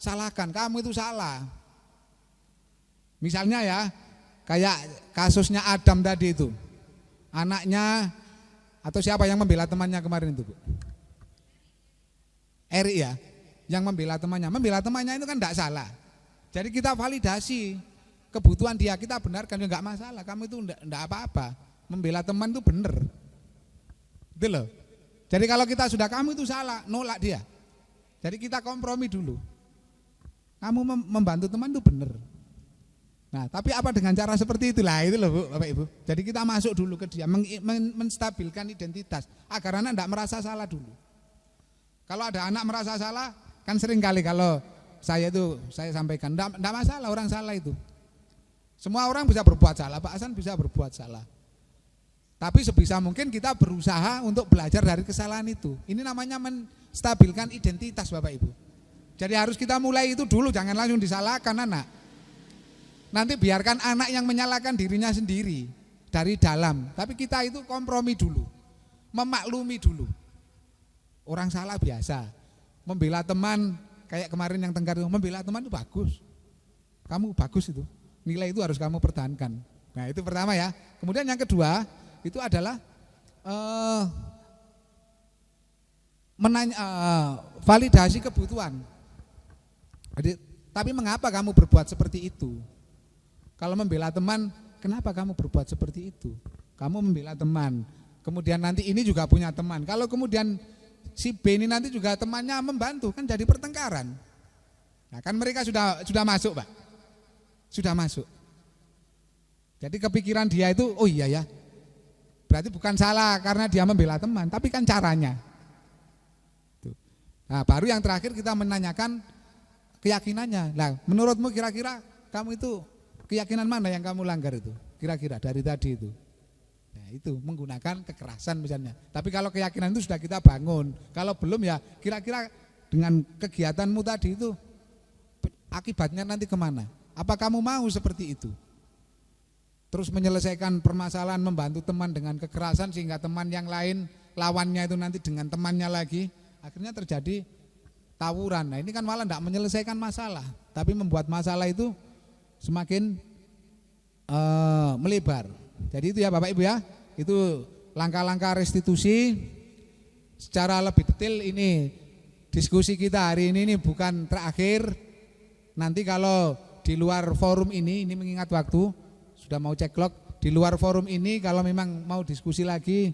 salahkan, kamu itu salah. Misalnya ya, kayak kasusnya Adam tadi itu. Anaknya atau siapa yang membela temannya kemarin itu, Bu? Eri ya, yang membela temannya. Membela temannya itu kan tidak salah. Jadi kita validasi kebutuhan dia, kita benarkan, ya enggak masalah, kamu itu enggak apa-apa. Membela teman itu benar. Gitu loh. Jadi kalau kita sudah kamu itu salah, nolak dia. Jadi kita kompromi dulu. Kamu membantu teman itu benar. Nah, tapi apa dengan cara seperti itulah itu loh Bu, Bapak Ibu. Jadi kita masuk dulu ke dia, menstabilkan identitas agar anak tidak merasa salah dulu. Kalau ada anak merasa salah, kan sering kali kalau saya sampaikan, enggak masalah orang salah itu. Semua orang bisa berbuat salah, Pak Hasan bisa berbuat salah. Tapi sebisa mungkin kita berusaha untuk belajar dari kesalahan itu. Ini namanya menstabilkan identitas Bapak Ibu. Jadi harus kita mulai itu dulu, jangan langsung disalahkan anak. Nanti biarkan anak yang menyalahkan dirinya sendiri dari dalam. Tapi kita itu kompromi dulu, memaklumi dulu. Orang salah biasa, membela teman kayak kemarin yang Tengkar itu, membela teman itu bagus. Kamu bagus itu, nilai itu harus kamu pertahankan. Nah itu pertama ya. Kemudian yang kedua itu adalah validasi kebutuhan. Jadi, tapi mengapa kamu berbuat seperti itu? Kalau membela teman, kenapa kamu berbuat seperti itu? Kamu membela teman, kemudian nanti ini juga punya teman. Kalau kemudian si B ini nanti juga temannya membantu, kan jadi pertengkaran. Nah, kan mereka sudah masuk, Pak. Sudah masuk. Jadi kepikiran dia itu, oh iya ya, berarti bukan salah karena dia membela teman, tapi kan caranya. Nah, baru yang terakhir kita menanyakan keyakinannya. Nah, menurutmu kira-kira kamu itu keyakinan mana yang kamu langgar itu? Kira-kira dari tadi itu. Nah, itu menggunakan kekerasan misalnya. Tapi kalau keyakinan itu sudah kita bangun. Kalau belum ya kira-kira dengan kegiatanmu tadi itu akibatnya nanti kemana? Apa kamu mau seperti itu? Terus menyelesaikan permasalahan, membantu teman dengan kekerasan sehingga teman yang lain lawannya itu nanti dengan temannya lagi, akhirnya terjadi tawuran. Nah ini kan malah tidak menyelesaikan masalah, tapi membuat masalah itu semakin melebar. Jadi itu ya Bapak Ibu ya, itu langkah-langkah restitusi. Secara lebih detail ini diskusi kita hari ini bukan terakhir. Nanti kalau di luar forum ini mengingat waktu, sudah mau cek clock, di luar forum ini kalau memang mau diskusi lagi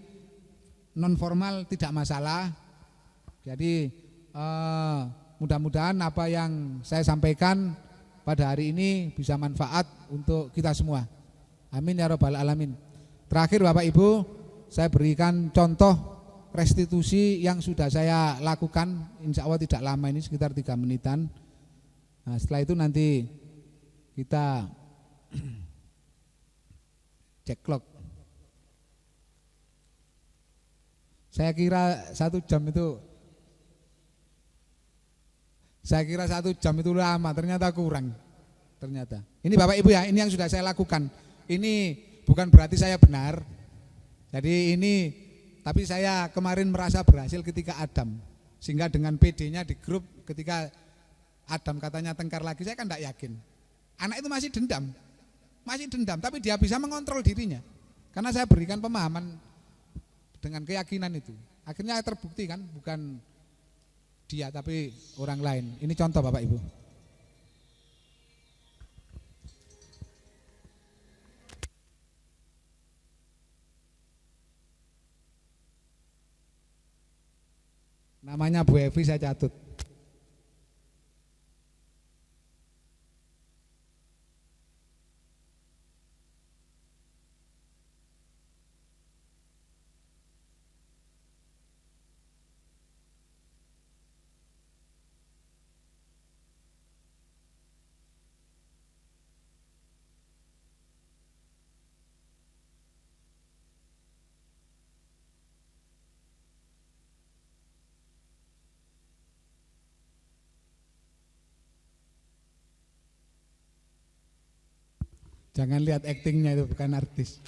non formal tidak masalah. Jadi mudah-mudahan apa yang saya sampaikan pada hari ini bisa manfaat untuk kita semua. Amin ya rabbal alamin. Terakhir Bapak Ibu, saya berikan contoh restitusi yang sudah saya lakukan, insya Allah tidak lama ini, sekitar 3 menitan. Nah, setelah itu nanti kita cek clock. Saya kira 1 jam itu lama, ternyata kurang. Ternyata. Ini Bapak Ibu ya, ini yang sudah saya lakukan. Ini bukan berarti saya benar. Jadi tapi saya kemarin merasa berhasil ketika Adam. Sehingga dengan PD-nya di grup ketika Adam katanya tengkar lagi, saya kan tidak yakin. Anak itu masih dendam, tapi dia bisa mengontrol dirinya. Karena saya berikan pemahaman dengan keyakinan itu. Akhirnya terbukti kan, bukan dia tapi orang lain. Ini contoh Bapak Ibu. Namanya Bu Evi, saya catut. Jangan lihat aktingnya, itu bukan artis.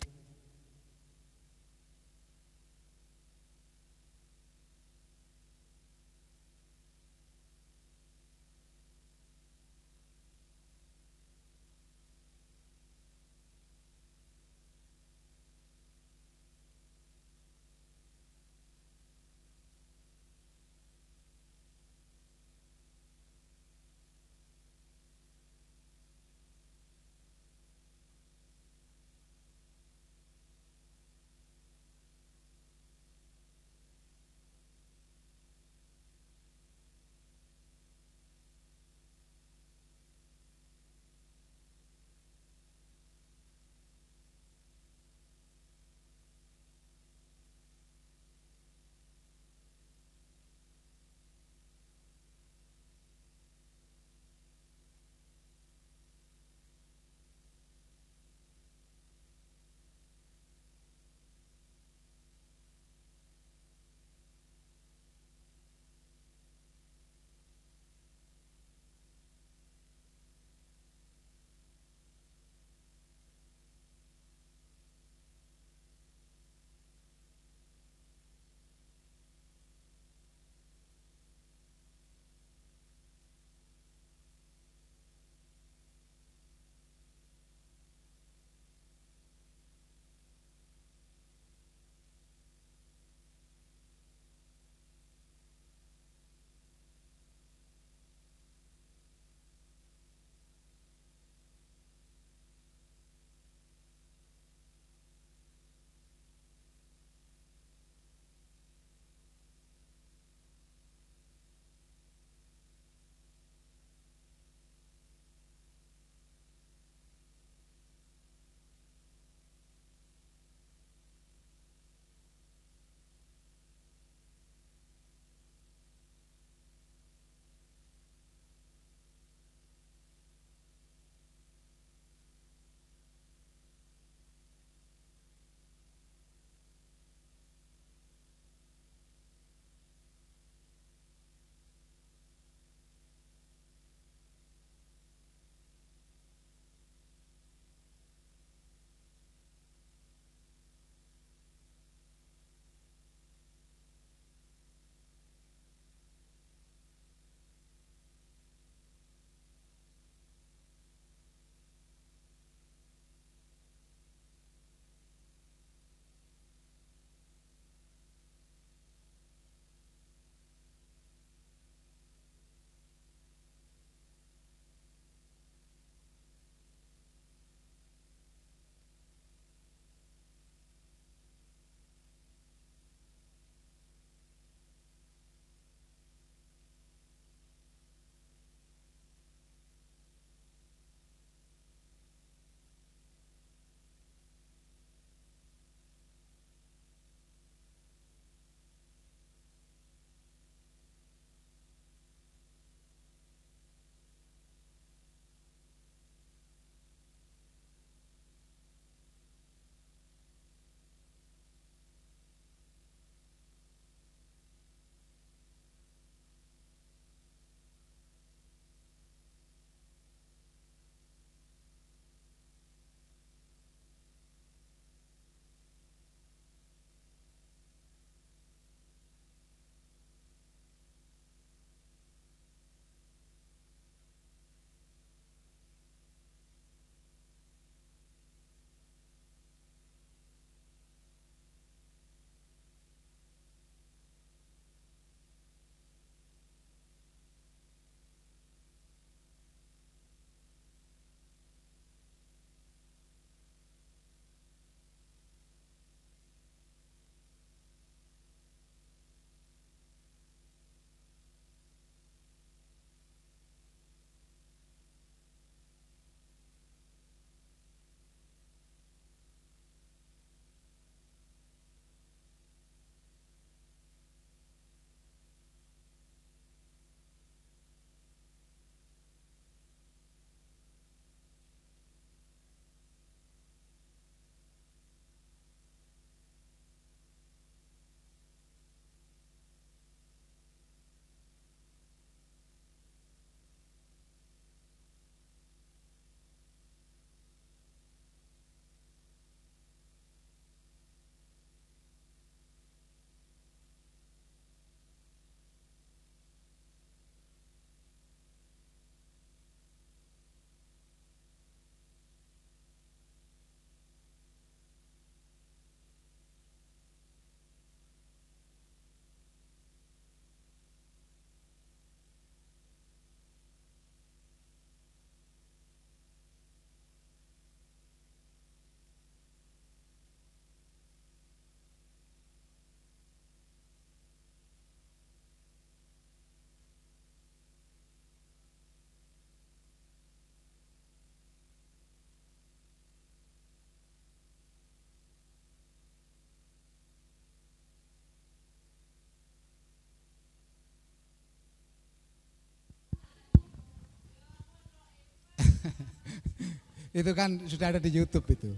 Itu kan sudah ada di YouTube itu.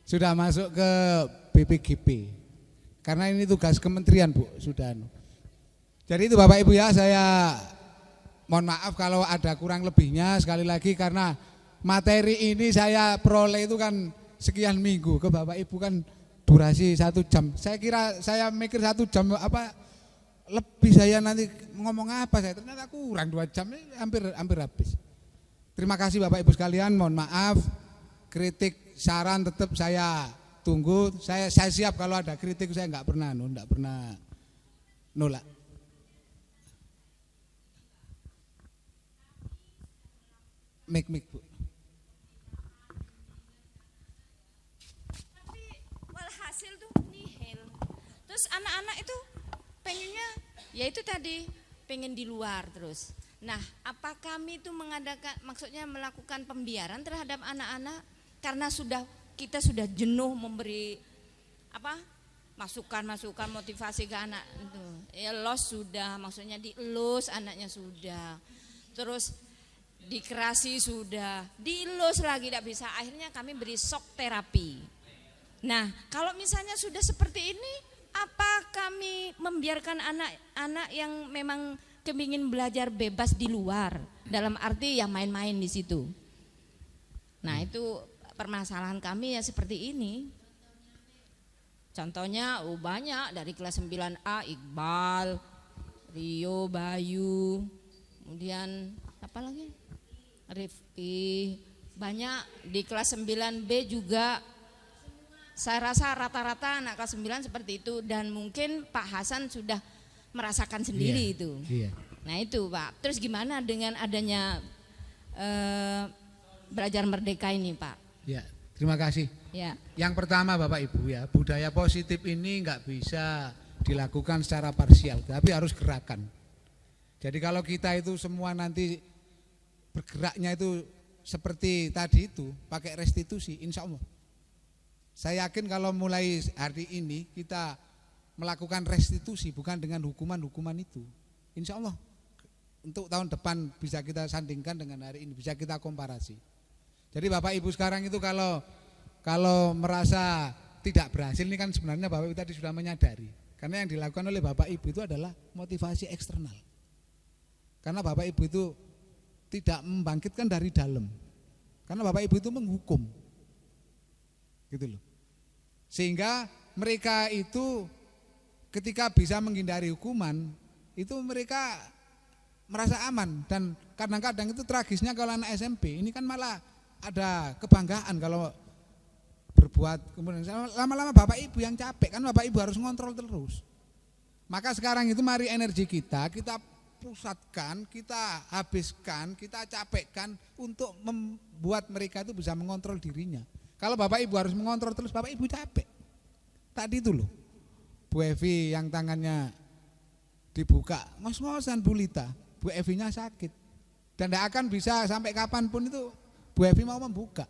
Sudah masuk ke BPGP. Karena ini tugas kementerian, Bu, sudah. Jadi itu Bapak Ibu ya, saya mohon maaf kalau ada kurang lebihnya sekali lagi karena materi ini saya peroleh itu kan sekian minggu, ke Bapak Ibu kan durasi 1 jam. Saya mikir 1 jam apa lebih saya nanti ngomong apa saya, ternyata kurang 2 jam, hampir habis. Terima kasih Bapak Ibu sekalian, mohon maaf, kritik saran tetap saya tunggu, saya siap kalau ada kritik, saya enggak pernah nolak. Mik Bu. Tapi walhasil tuh nihil. Terus anak-anak itu pengennya, ya itu tadi, pengen di luar terus. Nah, apa kami itu maksudnya melakukan pembiaran terhadap anak-anak karena kita sudah jenuh memberi masukan motivasi ke anak itu. Ya maksudnya dielus anaknya sudah. Terus dikerasi sudah, dielus lagi tidak bisa. Akhirnya kami beri shock terapi. Nah, kalau misalnya sudah seperti ini, apa kami membiarkan anak-anak yang memang kepingin belajar bebas di luar, dalam arti ya main-main di situ. Nah, itu permasalahan kami ya seperti ini. Contohnya banyak dari kelas 9A, Iqbal, Rio, Bayu, kemudian apa lagi? Rifki, banyak di kelas 9B juga. Saya rasa rata-rata anak kelas 9 seperti itu, dan mungkin Pak Hasan sudah merasakan sendiri itu. Iya. Nah itu Pak, terus gimana dengan adanya belajar merdeka ini Pak? Ya, terima kasih. Ya. Yang pertama Bapak Ibu ya, budaya positif ini enggak bisa dilakukan secara parsial, tapi harus gerakan. Jadi kalau kita itu semua nanti bergeraknya itu seperti tadi itu, pakai restitusi, insya Allah. Saya yakin kalau mulai hari ini kita melakukan restitusi bukan dengan hukuman-hukuman itu, insya Allah untuk tahun depan bisa kita sandingkan dengan hari ini, bisa kita komparasi. Jadi Bapak Ibu sekarang itu kalau merasa tidak berhasil ini kan sebenarnya Bapak Ibu tadi sudah menyadari, karena yang dilakukan oleh Bapak Ibu itu adalah motivasi eksternal. Karena Bapak Ibu itu tidak membangkitkan dari dalam, karena Bapak Ibu itu menghukum, gitu loh. Sehingga mereka itu ketika bisa menghindari hukuman itu mereka merasa aman, dan kadang-kadang itu tragisnya kalau anak SMP ini kan malah ada kebanggaan kalau berbuat, kemudian lama-lama Bapak Ibu yang capek, kan Bapak Ibu harus ngontrol terus. Maka sekarang itu mari energi kita pusatkan, kita habiskan, kita capekkan untuk membuat mereka itu bisa mengontrol dirinya. Kalau Bapak Ibu harus mengontrol terus, Bapak Ibu capek. Tadi itu loh, Bu Evi yang tangannya dibuka, ngos-ngosan Bu Lita, Bu Evinya sakit. Dan tidak akan bisa sampai kapanpun itu Bu Evi mau membuka.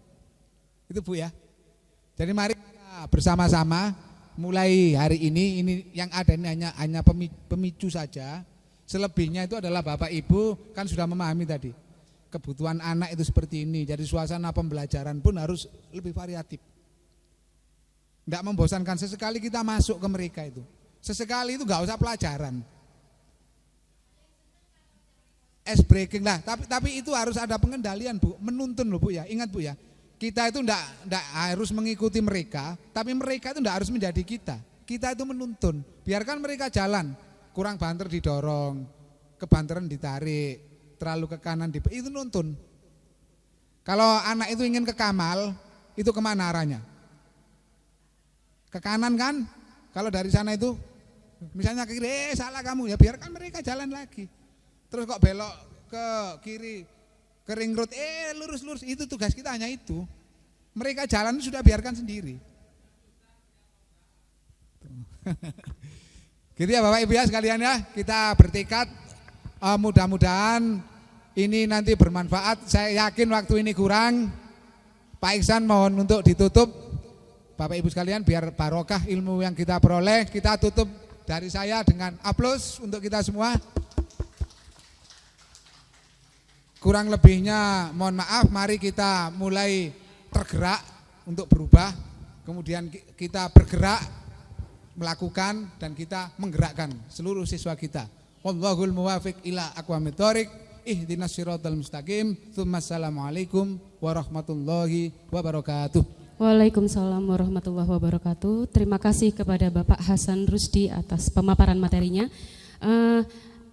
Itu Bu ya. Jadi mari kita bersama-sama mulai hari ini yang ada ini hanya pemicu saja. Selebihnya itu adalah Bapak Ibu kan sudah memahami tadi kebutuhan anak itu seperti ini. Jadi suasana pembelajaran pun harus lebih variatif. Tidak membosankan, sesekali kita masuk ke mereka itu. Sesekali itu nggak usah pelajaran. Ice breaking lah, tapi itu harus ada pengendalian Bu, menuntun loh Bu ya. Ingat Bu ya, kita itu enggak harus mengikuti mereka, tapi mereka itu enggak harus menjadi kita. Kita itu menuntun, biarkan mereka jalan. Kurang banter didorong, kebanteran ditarik, terlalu ke kanan itu nuntun. Kalau anak itu ingin ke Kamal, itu kemana arahnya? Ke kanan kan? Kalau dari sana itu, misalnya ke kiri, salah kamu, ya biarkan mereka jalan lagi. Terus kok belok ke kiri, ke ring road, lurus, itu tugas kita hanya itu. Mereka jalan sudah biarkan sendiri. Gitu ya Bapak Ibu ya sekalian ya, kita bertekad mudah-mudahan ini nanti bermanfaat. Saya yakin waktu ini kurang. Pak Iksan mohon untuk ditutup. Bapak Ibu sekalian biar barokah ilmu yang kita peroleh. Kita tutup dari saya dengan aplaus untuk kita semua. Kurang lebihnya mohon maaf, mari kita mulai tergerak untuk berubah, kemudian kita bergerak melakukan dan kita menggerakkan seluruh siswa kita. Wallahul muwafiq ila aqwamit thoriq, ihdinas siratal mustaqim. Assalamualaikum warahmatullahi wabarakatuh. Waalaikumsalam warahmatullahi wabarakatuh. Terima kasih kepada Bapak Hasan Rusdi atas pemaparan materinya.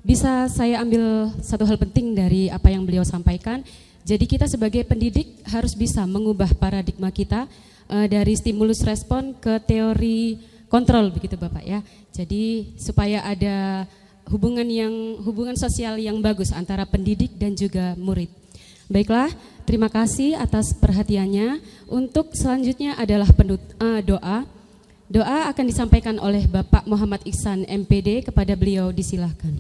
Bisa saya ambil satu hal penting dari apa yang beliau sampaikan. Jadi kita sebagai pendidik harus bisa mengubah paradigma kita dari stimulus respon ke teori kontrol, begitu Bapak ya. Jadi supaya ada hubungan sosial yang bagus antara pendidik dan juga murid. Baiklah, terima kasih atas perhatiannya. Untuk selanjutnya adalah doa. Doa akan disampaikan oleh Bapak Muhammad Ihsan MPD, kepada beliau disilahkan.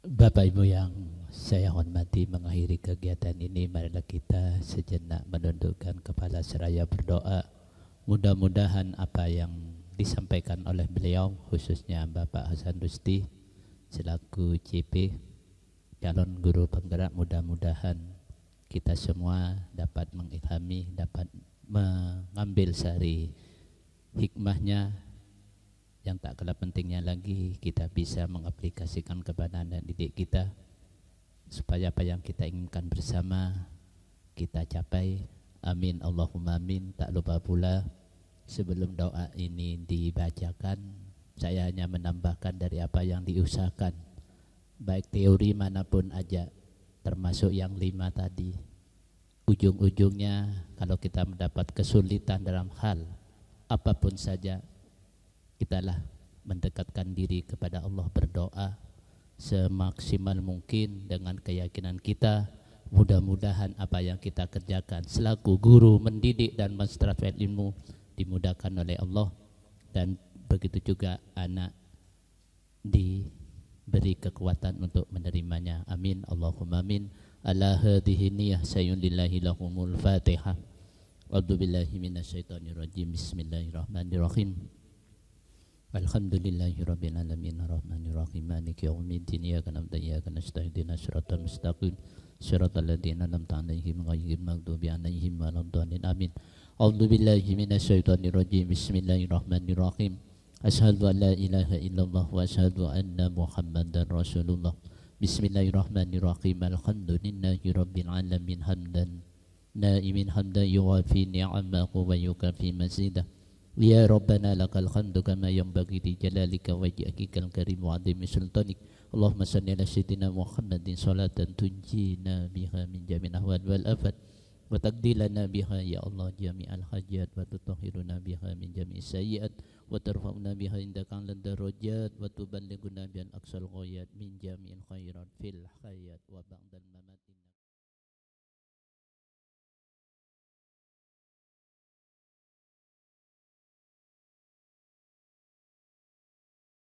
Bapak Ibu yang saya hormati, mengakhiri kegiatan ini marilah kita sejenak menundukkan kepala seraya berdoa. Mudah-mudahan apa yang disampaikan oleh beliau, khususnya Bapak Hasan Rusdi selaku CP calon guru penggerak, mudah-mudahan kita semua dapat mengilhami, dapat mengambil sari hikmahnya. Yang tak kalah pentingnya lagi, kita bisa mengaplikasikan kepada anak didik kita supaya apa yang kita inginkan bersama kita capai. Amin Allahumma amin. Tak lupa pula, sebelum doa ini dibacakan, saya hanya menambahkan dari apa yang diusahakan, baik teori manapun aja, termasuk yang 5 tadi. Ujung-ujungnya kalau kita mendapat kesulitan dalam hal apapun saja, kitalah mendekatkan diri kepada Allah, berdoa semaksimal mungkin dengan keyakinan kita. Mudah-mudahan apa yang kita kerjakan selaku guru mendidik dan menstrategi ilmu dimudahkan oleh Allah, dan begitu juga anak diberi kekuatan untuk menerimanya. Amin Allahumma amin. Ala hadhihi niyyah sayyulillahi lahumul Fatihah. A'udzubillahi minasyaitonirrajim. Bismillahirrahmanirrahim. Alhamdulillahirabbil alamin arrahmanirrahim maliki yaumiddin iyyaka na'budu wa iyyaka nasta'in ihdinas siratal mustaqim siratal ladzina an'amta 'alaihim ghairil maghdubi 'alaihim waladdallin. Amin. A'udzubillahi minasyaitonirrajim. Bismillahirrahmanirrahim. Asyhadu an la ilaha illallah wa asyhadu anna Muhammadar Rasulullah. Bismillahirrahmanirrahim. Alhamdulillahi rabbil alamin hamdan naimin hamdan yuwafi ni'amahu wa yukafi mazidah. Ya Rabbana lakal hamdu kama yanbaghi li jalalika wa wajhikal karim wa 'azimi sultanik. Allahumma shalli ala sayyidina Muhammadin salatan tunjina biha min jami'il ahwal wal afat wa taqdilana biha ya Allah jami'al hajat wa tutahhiruna biha min jami'is sayyi'at wa tarfa'una biha indaka 'alal darajat wa tuballighuna bil aqsal ghayat min jami'il khairat fil hayat wa ba'dal mamat.